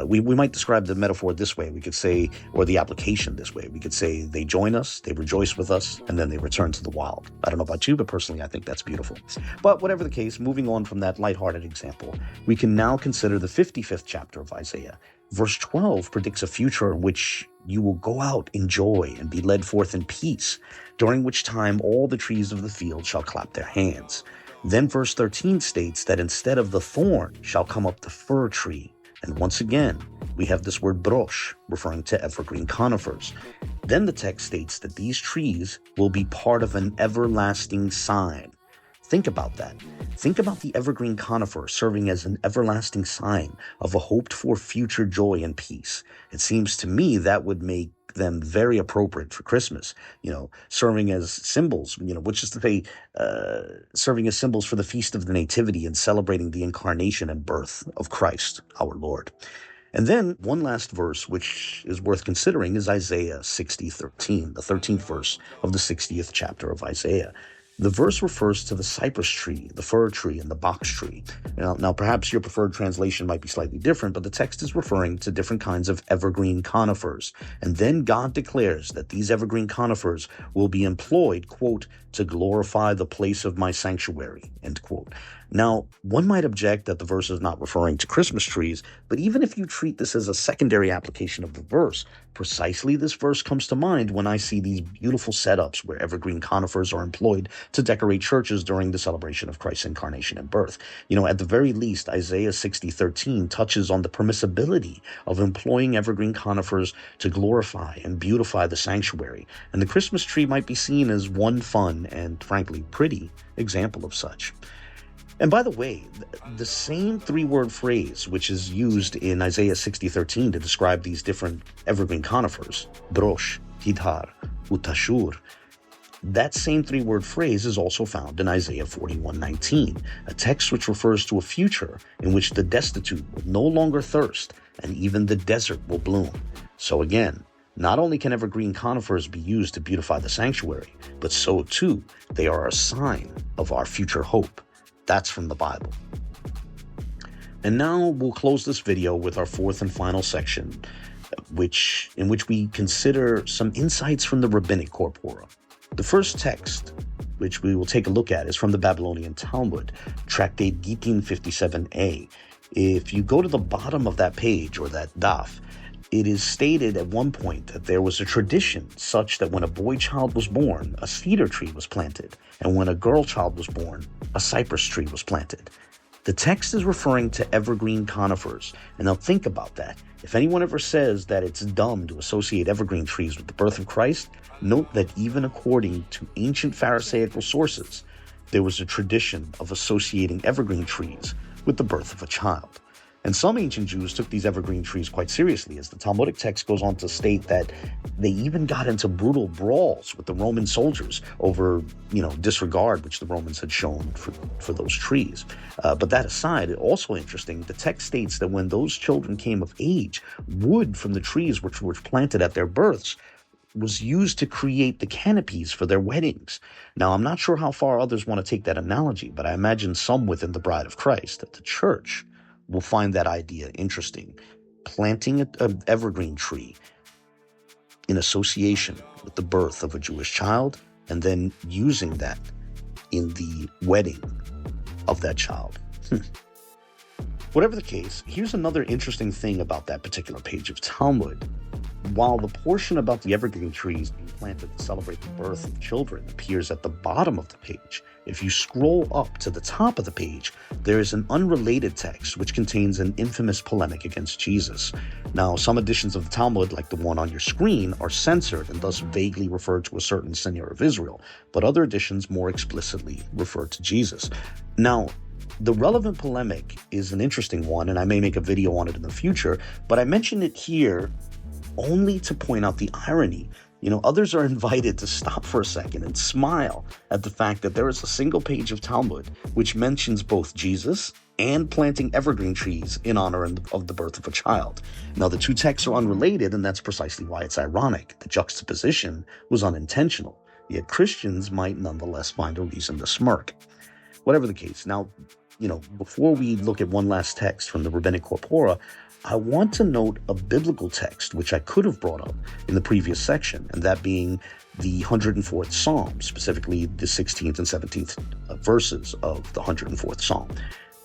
we might describe the metaphor this way. We could say, or the application this way. We could say, they join us, they rejoice with us, and then they return to the wild. I don't know about you, but personally, I think that's beautiful. But whatever the case, moving on from that lighthearted example, we can now consider the 55th chapter of Isaiah. Verse 12 predicts a future in which you will go out in joy and be led forth in peace, during which time all the trees of the field shall clap their hands. Then verse 13 states that instead of the thorn shall come up the fir tree. And once again, we have this word brosh, referring to evergreen conifers. Then the text states that these trees will be part of an everlasting sign. Think about that. Think about the evergreen conifer serving as an everlasting sign of a hoped-for future joy and peace. It seems to me that would make them very appropriate for Christmas, serving as symbols, which is to say, serving as symbols for the Feast of the Nativity and celebrating the incarnation and birth of Christ, our Lord. And then one last verse, which is worth considering, is Isaiah 60:13, the 13th verse of the 60th chapter of Isaiah. The verse refers to the cypress tree, the fir tree, and the box tree. Now, perhaps your preferred translation might be slightly different, but the text is referring to different kinds of evergreen conifers. And then God declares that these evergreen conifers will be employed, quote, to glorify the place of my sanctuary, end quote. Now, one might object that the verse is not referring to Christmas trees, but even if you treat this as a secondary application of the verse, precisely this verse comes to mind when I see these beautiful setups where evergreen conifers are employed to decorate churches during the celebration of Christ's incarnation and birth. At the very least, Isaiah 60:13 touches on the permissibility of employing evergreen conifers to glorify and beautify the sanctuary, and the Christmas tree might be seen as one fun and, frankly, pretty example of such. And by the way, the same three-word phrase which is used in Isaiah 60:13 to describe these different evergreen conifers, brosh, hidhar, utashur, that same three-word phrase is also found in Isaiah 41:19, a text which refers to a future in which the destitute will no longer thirst and even the desert will bloom. So again, not only can evergreen conifers be used to beautify the sanctuary, but so too they are a sign of our future hope. That's from the Bible. And now we'll close this video with our fourth and final section, in which we consider some insights from the rabbinic corpora. The first text, which we will take a look at, is from the Babylonian Talmud, Tractate Gittin 57a. If you go to the bottom of that page, or that daf, it is stated at one point that there was a tradition such that when a boy child was born, a cedar tree was planted, and when a girl child was born, a cypress tree was planted. The text is referring to evergreen conifers, and now think about that. If anyone ever says that it's dumb to associate evergreen trees with the birth of Christ, note that even according to ancient Pharisaical sources, there was a tradition of associating evergreen trees with the birth of a child. And some ancient Jews took these evergreen trees quite seriously, as the Talmudic text goes on to state that they even got into brutal brawls with the Roman soldiers over, disregard which the Romans had shown for those trees. But that aside, also interesting, the text states that when those children came of age, wood from the trees which were planted at their births was used to create the canopies for their weddings. Now, I'm not sure how far others want to take that analogy, but I imagine some within the Bride of Christ, at the church, will find that idea interesting. Planting an evergreen tree in association with the birth of a Jewish child, and then using that in the wedding of that child. Whatever the case, here's another interesting thing about that particular page of Talmud. while the portion about the evergreen trees being planted to celebrate the birth of children appears at the bottom of the page, if you scroll up to the top of the page, there is an unrelated text which contains an infamous polemic against Jesus. Now, some editions of the Talmud, like the one on your screen, are censored and thus vaguely refer to a certain Seigneur of Israel, but other editions more explicitly refer to Jesus. Now, the relevant polemic is an interesting one, and I may make a video on it in the future, but I mention it here only to point out the irony. Others are invited to stop for a second and smile at the fact that there is a single page of Talmud which mentions both Jesus and planting evergreen trees in honor of the birth of a child. Now, the two texts are unrelated, and that's precisely why it's ironic. The juxtaposition was unintentional, yet Christians might nonetheless find a reason to smirk. Whatever the case. Now, before we look at one last text from the Rabbinic Corpora, I want to note a biblical text which I could have brought up in the previous section, and that being the 104th Psalm, specifically the 16th and 17th verses of the 104th Psalm.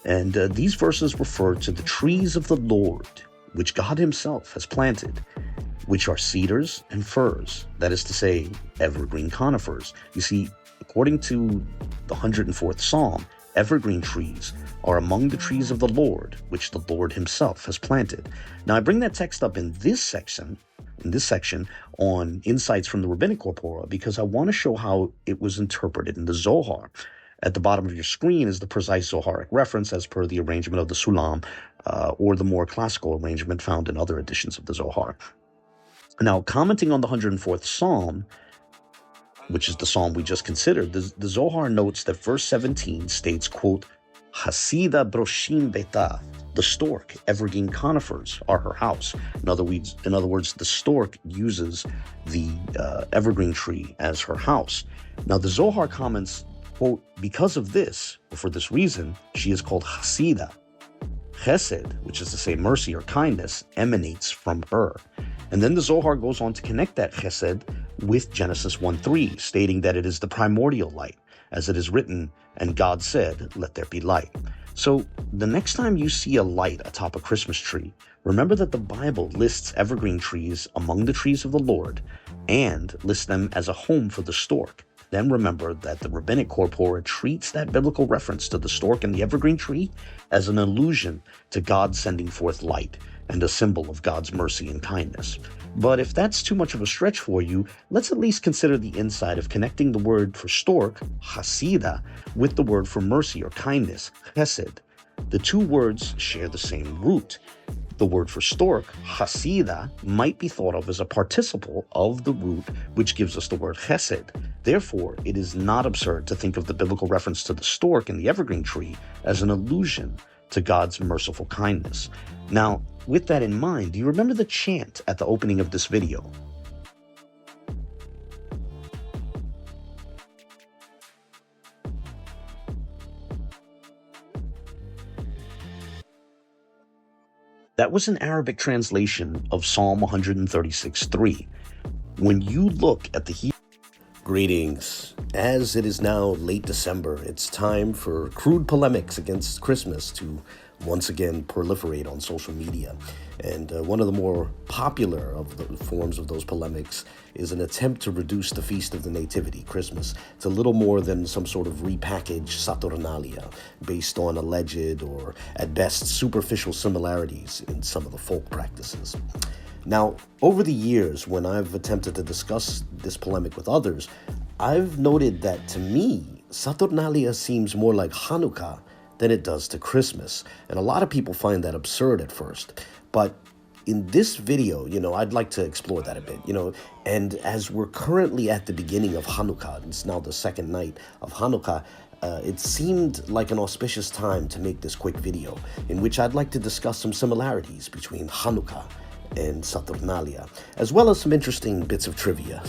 And these verses refer to the trees of the Lord, which God himself has planted, which are cedars and firs, that is to say, evergreen conifers. You see, according to the 104th Psalm, evergreen trees are among the trees of the Lord, which the Lord himself has planted. Now, I bring that text up in this section on insights from the Rabbinic Corpora because I want to show how it was interpreted in the Zohar. At the bottom of your screen is the precise Zoharic reference as per the arrangement of the Sulam, or the more classical arrangement found in other editions of the Zohar. Now, commenting on the 104th Psalm, which is the psalm we just considered, the Zohar notes that verse 17 states, quote, Hasida broshim beta, the stork, evergreen conifers, are her house. In other words, the stork uses the evergreen tree as her house. Now, the Zohar comments, quote, because of this, or for this reason, she is called Hasida. Chesed, which is to say mercy or kindness, emanates from her. And then the Zohar goes on to connect that chesed with Genesis 1:3, stating that it is the primordial light, as it is written, and God said, let there be light. So the next time you see a light atop a Christmas tree, remember that the Bible lists evergreen trees among the trees of the Lord and lists them as a home for the stork. Then remember that the Rabbinic Corpora treats that biblical reference to the stork and the evergreen tree as an allusion to God sending forth light and a symbol of God's mercy and kindness. But if that's too much of a stretch for you, let's at least consider the insight of connecting the word for stork, hasida, with the word for mercy or kindness, chesed. The two words share the same root. The word for stork, hasida, might be thought of as a participle of the root which gives us the word chesed. Therefore, it is not absurd to think of the biblical reference to the stork and the evergreen tree as an allusion to God's merciful kindness. Now, with that in mind, do you remember the chant at the opening of this video? That was an Arabic translation of Psalm 136:3. When you look at the Greetings. As it is now late December, it's time for crude polemics against Christmas to once again proliferate on social media. And one of the more popular of the forms of those polemics is an attempt to reduce the Feast of the Nativity, Christmas, to little more than some sort of repackaged Saturnalia based on alleged or at best superficial similarities in some of the folk practices. Now, over the years, when I've attempted to discuss this polemic with others, I've noted that to me, Saturnalia seems more like Hanukkah than it does to Christmas. And a lot of people find that absurd at first. But in this video, I'd like to explore that a bit, and as we're currently at the beginning of Hanukkah, it's now the second night of Hanukkah, it seemed like an auspicious time to make this quick video in which I'd like to discuss some similarities between Hanukkah and Saturnalia, as well as some interesting bits of trivia.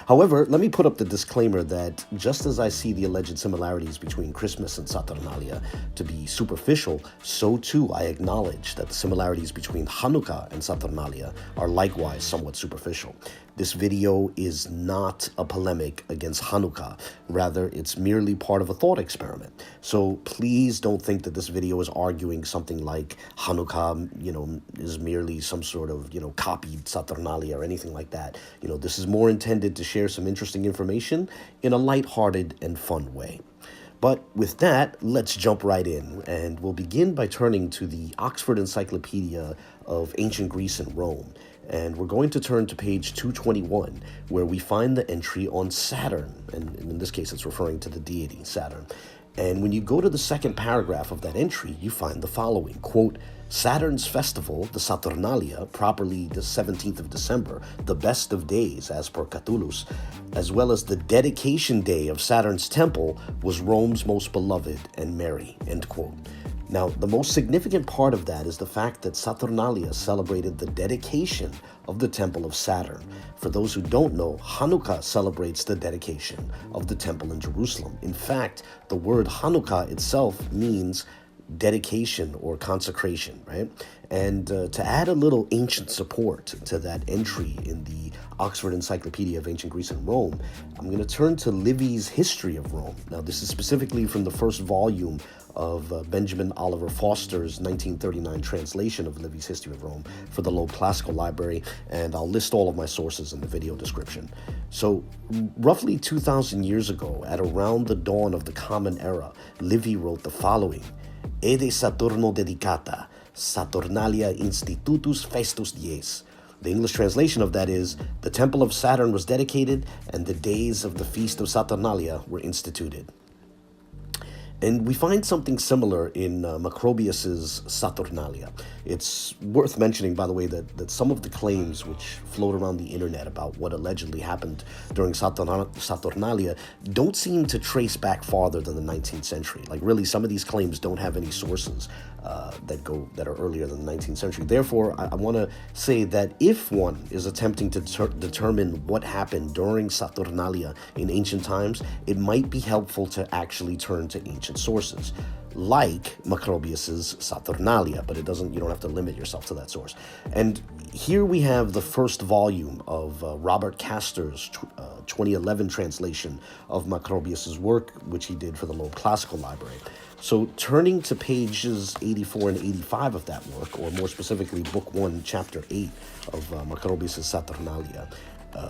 However, let me put up the disclaimer that just as I see the alleged similarities between Christmas and Saturnalia to be superficial, so too I acknowledge that the similarities between Hanukkah and Saturnalia are likewise somewhat superficial. This video is not a polemic against Hanukkah. Rather, it's merely part of a thought experiment. So please don't think that this video is arguing something like Hanukkah, is merely some sort of, copied Saturnalia or anything like that. This is more intended to share some interesting information in a lighthearted and fun way. But with that, let's jump right in, and we'll begin by turning to the Oxford Encyclopedia of Ancient Greece and Rome. And we're going to turn to page 221, where we find the entry on Saturn, and in this case it's referring to the deity Saturn. And when you go to the second paragraph of that entry, you find the following, quote, Saturn's festival, the Saturnalia, properly the 17th of December, the best of days as per Catullus, as well as the dedication day of Saturn's temple, was Rome's most beloved and merry, end quote. Now, the most significant part of that is the fact that Saturnalia celebrated the dedication of the temple of Saturn. For those who don't know, Hanukkah celebrates the dedication of the temple in Jerusalem. In fact, the word Hanukkah itself means dedication or consecration, right? And to add a little ancient support to that entry in the Oxford Encyclopedia of Ancient Greece and Rome, I'm going to turn to Livy's History of Rome. Now, this is specifically from the first volume of Benjamin Oliver Foster's 1939 translation of Livy's History of Rome for the Loeb Classical Library, and I'll list all of my sources in the video description. So, roughly 2,000 years ago, at around the dawn of the Common Era, Livy wrote the following, Ede Saturno dedicata, Saturnalia institutus festus dies. The English translation of that is, the temple of Saturn was dedicated, and the days of the feast of Saturnalia were instituted. And we find something similar in Macrobius's Saturnalia. It's worth mentioning, by the way, that some of the claims which float around the internet about what allegedly happened during Saturnalia don't seem to trace back farther than the 19th century. Like, really, some of these claims don't have any sources that are earlier than the 19th century. Therefore, I want to say that if one is attempting to determine what happened during Saturnalia in ancient times, it might be helpful to actually turn to ancient sources, like Macrobius's Saturnalia, but you don't have to limit yourself to that source. And here we have the first volume of Robert Castor's 2011 translation of Macrobius's work, which he did for the Loeb Classical Library. So turning to pages 84 and 85 of that work, or more specifically Book 1, Chapter 8 of Macrobius's Saturnalia,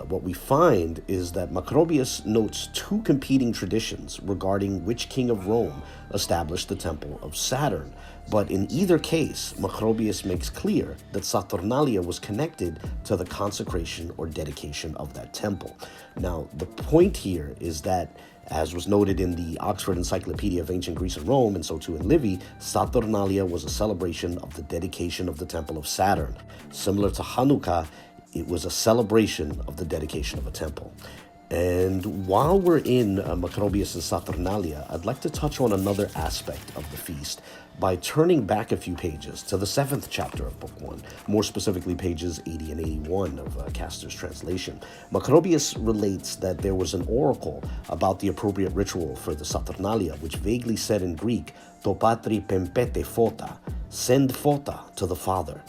what we find is that Macrobius notes two competing traditions regarding which king of Rome established the temple of Saturn. But in either case, Macrobius makes clear that Saturnalia was connected to the consecration or dedication of that temple. Now, the point here is that, as was noted in the Oxford Encyclopedia of Ancient Greece and Rome, and so too in Livy, Saturnalia was a celebration of the dedication of the temple of Saturn. Similar to Hanukkah, it was a celebration of the dedication of a temple. And while we're in Macrobius' Saturnalia, I'd like to touch on another aspect of the feast by turning back a few pages to the 7th chapter of Book 1, more specifically pages 80 and 81 of Castor's translation. Macrobius relates that there was an oracle about the appropriate ritual for the Saturnalia, which vaguely said in Greek, To patri pempete phota, send phota to the father.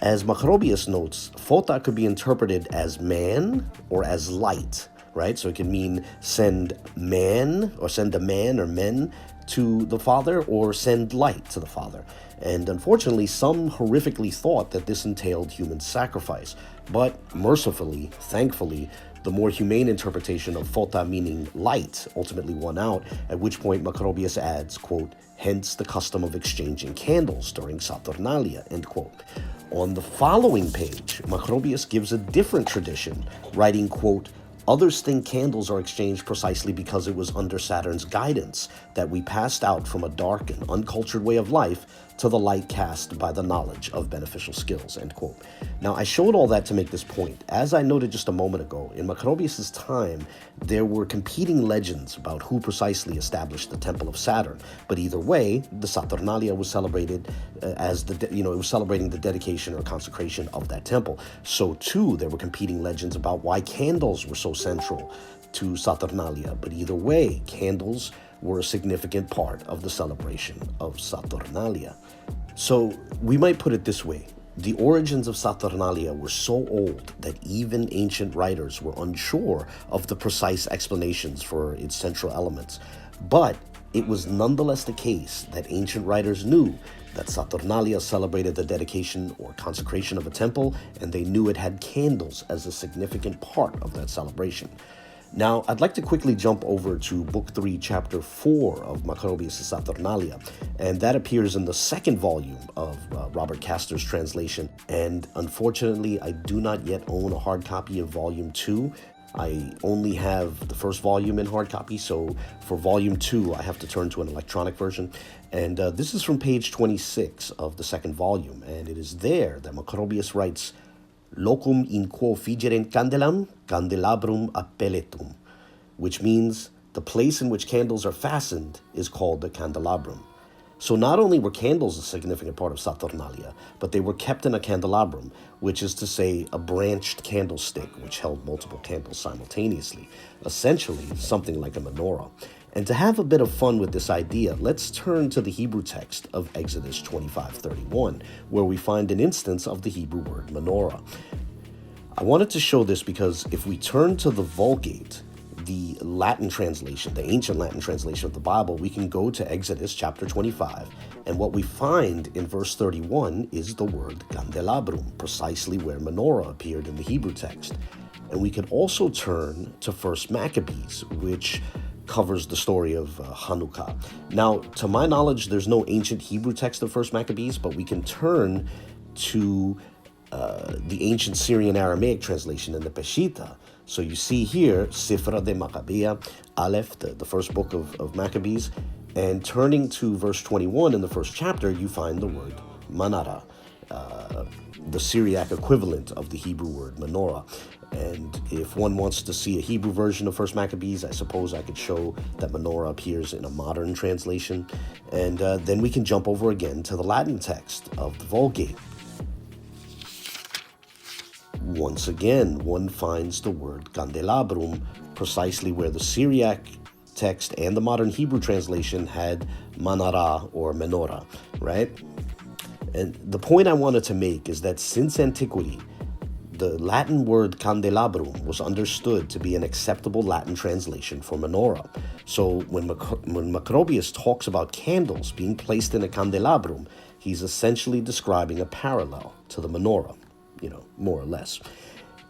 As Macrobius notes, phota could be interpreted as man or as light, right? So it can mean send man, or send a man or men to the father, or send light to the father. And unfortunately, some horrifically thought that this entailed human sacrifice. But mercifully, thankfully, the more humane interpretation of phota, meaning light, ultimately won out, at which point Macrobius adds, quote, hence the custom of exchanging candles during Saturnalia, end quote. On the following page, Macrobius gives a different tradition, writing, quote, others think candles are exchanged precisely because it was under Saturn's guidance that we passed out from a dark and uncultured way of life to the light cast by the knowledge of beneficial skills, end quote. Now, I showed all that to make this point. As I noted just a moment ago, in Macrobius' time, there were competing legends about who precisely established the Temple of Saturn. But either way, the Saturnalia was celebrated it was celebrating the dedication or consecration of that temple. So too, there were competing legends about why candles were so central to Saturnalia. But either way, candles were a significant part of the celebration of Saturnalia. So we might put it this way. The origins of Saturnalia were so old that even ancient writers were unsure of the precise explanations for its central elements. But it was nonetheless the case that ancient writers knew that Saturnalia celebrated the dedication or consecration of a temple, and they knew it had candles as a significant part of that celebration. Now, I'd like to quickly jump over to Book 3, Chapter 4 of Macrobius' Saturnalia, and that appears in the second volume of Robert Castor's translation. And unfortunately, I do not yet own a hard copy of Volume 2. I only have the first volume in hard copy, so for Volume 2, I have to turn to an electronic version. And this is from page 26 of the second volume, and it is there that Macrobius writes, Locum in quo figerent candelam, candelabrum appelletum, which means the place in which candles are fastened is called the candelabrum. So not only were candles a significant part of Saturnalia, but they were kept in a candelabrum, which is to say a branched candlestick which held multiple candles simultaneously, essentially something like a menorah. And to have a bit of fun with this idea, let's turn to the Hebrew text of Exodus 25:31, where we find an instance of the Hebrew word menorah. I wanted to show this because if we turn to the Vulgate, the Latin translation, the ancient Latin translation of the Bible, we can go to Exodus chapter 25, and what we find in verse 31 is the word candelabrum, precisely where menorah appeared in the Hebrew text. And we could also turn to 1 Maccabees, which covers the story of Hanukkah. Now, to my knowledge, there's no ancient Hebrew text of 1 Maccabees, but we can turn to the ancient Syrian Aramaic translation in the Peshitta. So you see here, Sifra de Maccabea, Aleph, the first book of Maccabees, and turning to verse 21 in the first chapter, you find the word manara, the Syriac equivalent of the Hebrew word menorah. And if one wants to see a Hebrew version of 1 Maccabees, I suppose I could show that menorah appears in a modern translation. And then we can jump over again to the Latin text of the Vulgate. Once again, one finds the word candelabrum precisely where the Syriac text and the modern Hebrew translation had manara or menorah, right? And the point I wanted to make is that since antiquity, the Latin word candelabrum was understood to be an acceptable Latin translation for menorah. So when Macrobius talks about candles being placed in a candelabrum, he's essentially describing a parallel to the menorah, more or less.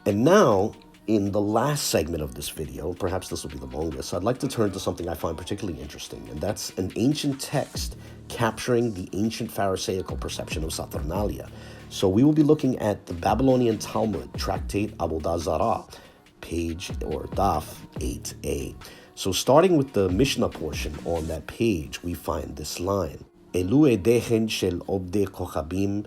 And now, in the last segment of this video, perhaps this will be the longest, I'd like to turn to something I find particularly interesting, and that's an ancient text capturing the ancient Pharisaical perception of Saturnalia. So we will be looking at the Babylonian Talmud, Tractate Avodah Zarah, page or Daf 8a. So starting with the Mishnah portion on that page, we find this line, Elu edehen shel obde kochabim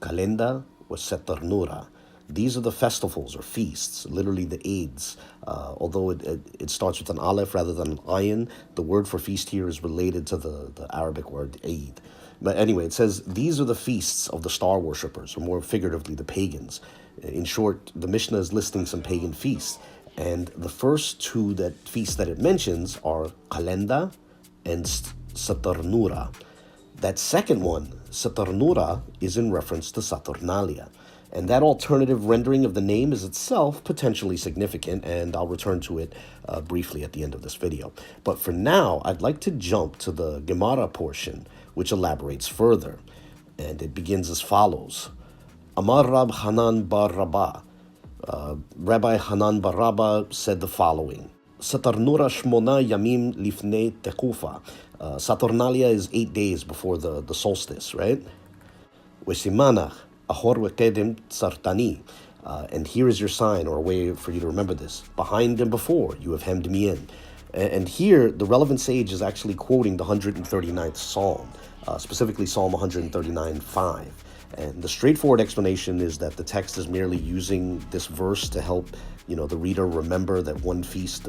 kalenda wa Saturnura. These are the festivals or feasts, literally the Eids. Although it starts with an aleph rather than an ayin, the word for feast here is related to the Arabic word Eid. But anyway, it says, these are the feasts of the star worshippers, or more figuratively, the pagans. In short, the Mishnah is listing some pagan feasts. And the first two feasts that it mentions are Kalenda and Saturnura. That second one, Saturnura, is in reference to Saturnalia. And that alternative rendering of the name is itself potentially significant, and I'll return to it briefly at the end of this video. But for now, I'd like to jump to the Gemara portion, which elaborates further. And it begins as follows. Amar Rab Hanan bar Rabbah. Rabbi Hanan bar Rabbah said the following. Saturnura shmona yamim lifnei tekufa. Saturnalia is 8 days before the solstice, right? Wesimanach. And here is your sign, or a way for you to remember this. Behind and before, you have hemmed me in. And here, the relevant sage is actually quoting the 139th Psalm, specifically Psalm 139:5. And the straightforward explanation is that the text is merely using this verse to help, the reader remember that one feast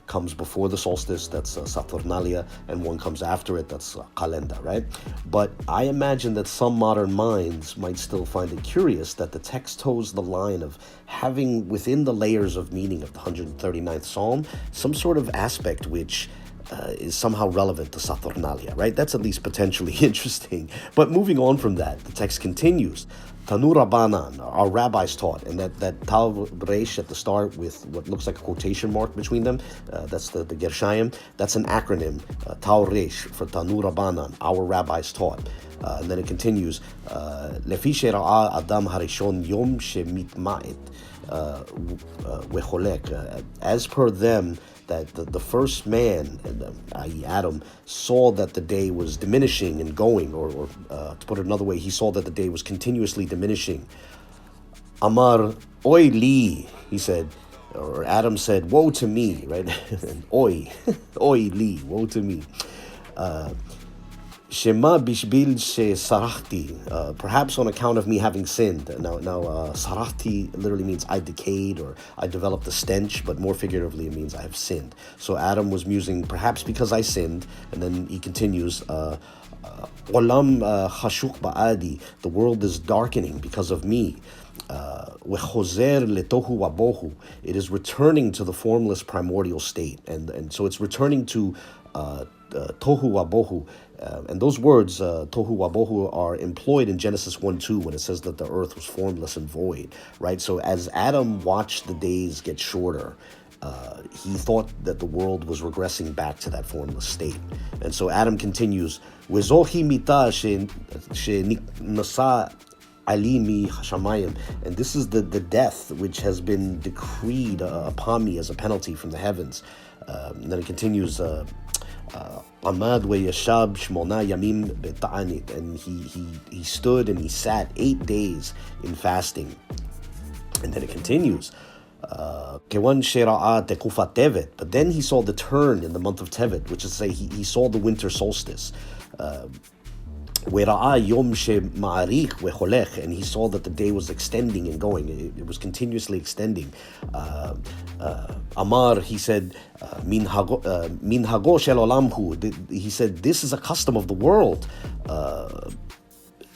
comes before the solstice, that's Saturnalia, and one comes after it, that's Kalenda, right? But I imagine that some modern minds might still find it curious that the text toes the line of having within the layers of meaning of the 139th Psalm some sort of aspect which is somehow relevant to Saturnalia, right? That's at least potentially interesting. But moving on from that, the text continues. Tanur Rabbanan, our rabbis taught, and that Tal Reish at the start with what looks like a quotation mark between them, that's the Gershayim, that's an acronym, Tal Reish, for Tanur Rabbanan, our rabbis taught. And then it continues, Lefi she'ra'a Adam harishon yom shemitma'et vecholek. As per them, that the first man, i.e. Adam, saw that the day was diminishing and going, or to put it another way, he saw that the day was continuously diminishing. Amar oy li, he said, or Adam said, woe to me, right? Oy, oy li, woe to me. Shema bishbil she sarachti, perhaps on account of me having sinned. Now, sarachti literally means I decayed or I developed a stench, but more figuratively it means I have sinned. So Adam was musing, perhaps because I sinned, and then he continues, Olam chashuk ba'adi, the world is darkening because of me. Wechozer letohu wabohu, it is returning to the formless primordial state, and so it's returning to tohu wabohu. And those words, tohu wabohu, are employed in Genesis 1:2 when it says that the earth was formless and void, right? So as Adam watched the days get shorter, he thought that the world was regressing back to that formless state. And so Adam continues, Wezohi mita nasa alimi hashamayim, and this is the death which has been decreed upon me as a penalty from the heavens. And then it continues, Amad yashab shmona yamim beta'anit, and he stood and he sat 8 days in fasting. And then it continues, Kewan shera'a tekufa tevet, but then he saw the turn in the month of Tevet, which is to say he saw the winter solstice. Wera'a yom she ma'arich vecholech, and he saw that the day was extending and going. It was continuously extending. Amar, he said, min hago shel olamhu, he said, this is a custom of the world.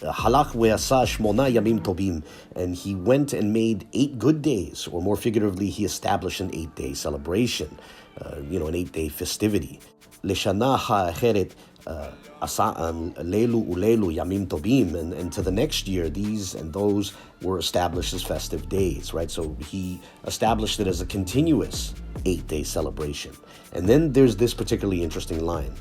Halach ve'asa shmona yamim tobim, and he went and made 8 good days, or more figuratively, he established an 8-day celebration, an 8-day festivity. Leshana ha'acheret asa'an leilu uleilu yamim tobim, and to the next year, these and those were established as festive days, right? So he established it as a continuous 8-day celebration. And then there's this particularly interesting line,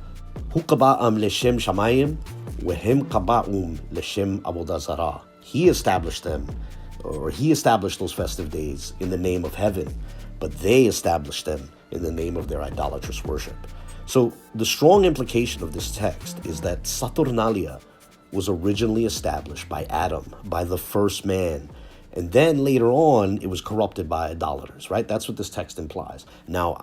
Hu kaba'am leshem shamayim wehem kaba'um leshem avodah zarah. He established them, or he established those festive days in the name of heaven, but they established them in the name of their idolatrous worship. So the strong implication of this text is that Saturnalia was originally established by Adam, by the first man, and then later on it was corrupted by idolaters, right? That's what this text implies. Now,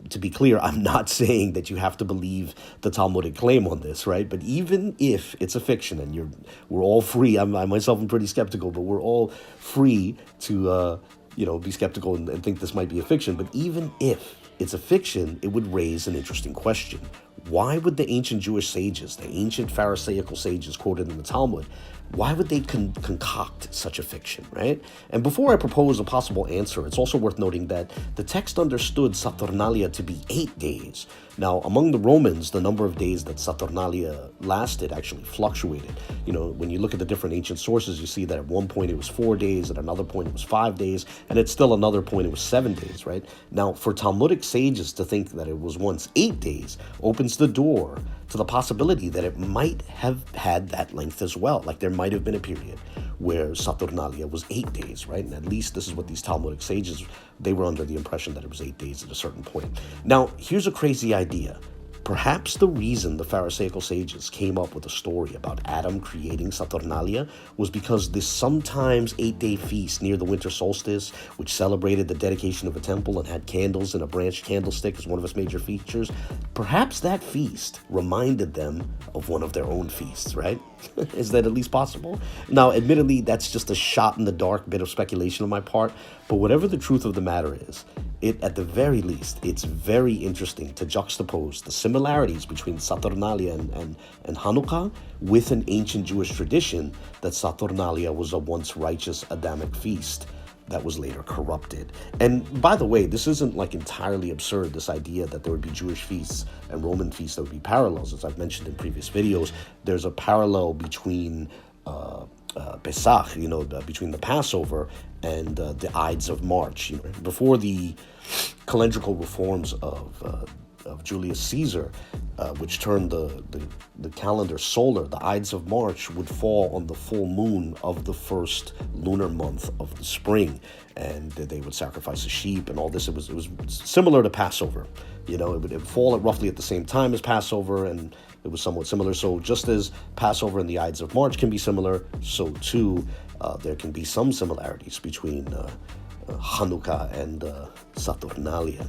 to be clear, I'm not saying that you have to believe the Talmudic claim on this, right? But even if it's a fiction, and we're all free, I myself am pretty skeptical, but we're all free to be skeptical and think this might be a fiction. But even if it's a fiction, it would raise an interesting question. Why would the ancient Jewish sages, the ancient Pharisaical sages quoted in the Talmud, why would they concoct such a fiction, right? And before I propose a possible answer, it's also worth noting that the text understood Saturnalia to be 8 days. Now, among the Romans, the number of days that Saturnalia lasted actually fluctuated. When you look at the different ancient sources, you see that at one point it was 4 days, at another point it was 5 days, and at still another point it was 7 days, right? Now, for Talmudic sages to think that it was once 8 days opens the door to the possibility that it might have had that length as well. Like there might have been a period where Saturnalia was 8 days, right? And at least this is what these Talmudic sages, they were under the impression that it was 8 days at a certain point. Now, here's a crazy idea. Perhaps the reason the Pharisaical sages came up with a story about Adam creating Saturnalia was because this sometimes 8-day feast near the winter solstice, which celebrated the dedication of a temple and had candles and a branched candlestick as one of its major features, perhaps that feast reminded them of one of their own feasts, right? Is that at least possible? Now, admittedly, that's just a shot in the dark bit of speculation on my part, but whatever the truth of the matter is, at the very least, it's very interesting to juxtapose the similarities between Saturnalia and Hanukkah with an ancient Jewish tradition that Saturnalia was a once righteous Adamic feast that was later corrupted. And by the way, this isn't like entirely absurd, this idea that there would be Jewish feasts and Roman feasts that would be parallels. As I've mentioned in previous videos, there's a parallel between Pesach, between the Passover and the Ides of March. Before the calendrical reforms of Julius Caesar, which turned the calendar solar, the Ides of March would fall on the full moon of the first lunar month of the spring, and they would sacrifice a sheep and all this. It was similar to Passover. It would fall at roughly at the same time as Passover, and it was somewhat similar. So just as Passover and the Ides of March can be similar, so too there can be some similarities between Hanukkah and Saturnalia.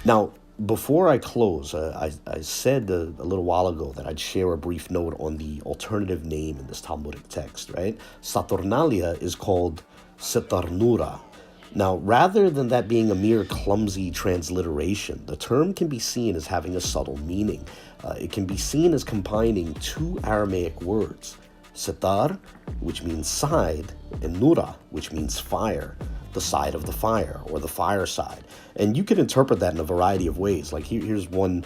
Now, before I close, I said a little while ago that I'd share a brief note on the alternative name in this Talmudic text, right? Saturnalia is called Setarnura. Now, rather than that being a mere clumsy transliteration, the term can be seen as having a subtle meaning. It can be seen as combining two Aramaic words, setar, which means side, and nura, which means fire, the side of the fire, or the fireside. And you can interpret that in a variety of ways. Like here's one,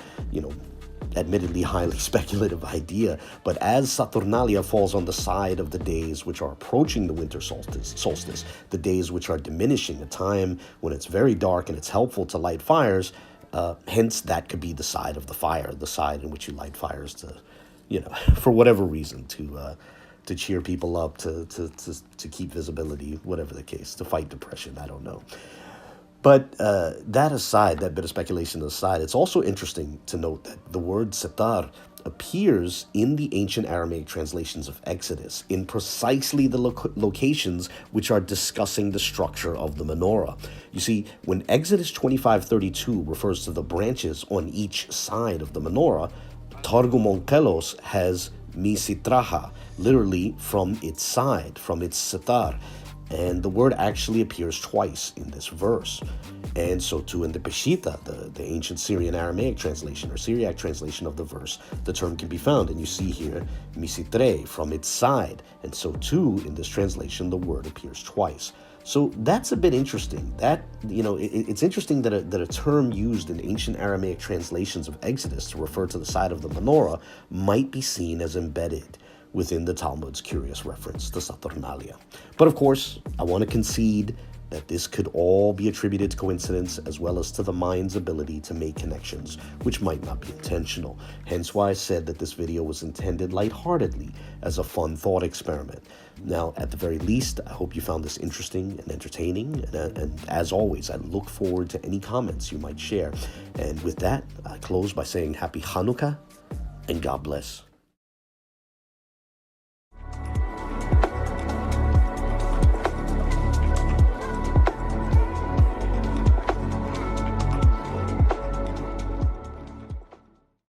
admittedly highly speculative idea, but as Saturnalia falls on the side of the days which are approaching the winter solstice, the days which are diminishing, a time when it's very dark and it's helpful to light fires, hence that could be the side of the fire, the side in which you light fires to, for whatever reason, to cheer people up, to keep visibility, whatever the case, to fight depression, I don't know. But that aside, that bit of speculation aside, it's also interesting to note that the word setar appears in the ancient Aramaic translations of Exodus in precisely the locations which are discussing the structure of the menorah. You see, when Exodus 25:32 refers to the branches on each side of the menorah, Targum Onkelos has misitraha, literally from its side, from its setar. And the word actually appears twice in this verse. And so too in the Peshitta, the ancient Syrian Aramaic translation or Syriac translation of the verse, the term can be found. And you see here, misitre, from its side. And so too in this translation, the word appears twice. So that's a bit interesting. That, it's interesting that a term used in ancient Aramaic translations of Exodus to refer to the side of the menorah might be seen as embedded within the Talmud's curious reference to Saturnalia. But of course, I want to concede that this could all be attributed to coincidence as well as to the mind's ability to make connections, which might not be intentional. Hence why I said that this video was intended lightheartedly as a fun thought experiment. Now, at the very least, I hope you found this interesting and entertaining, and as always, I look forward to any comments you might share. And with that, I close by saying Happy Hanukkah, and God bless.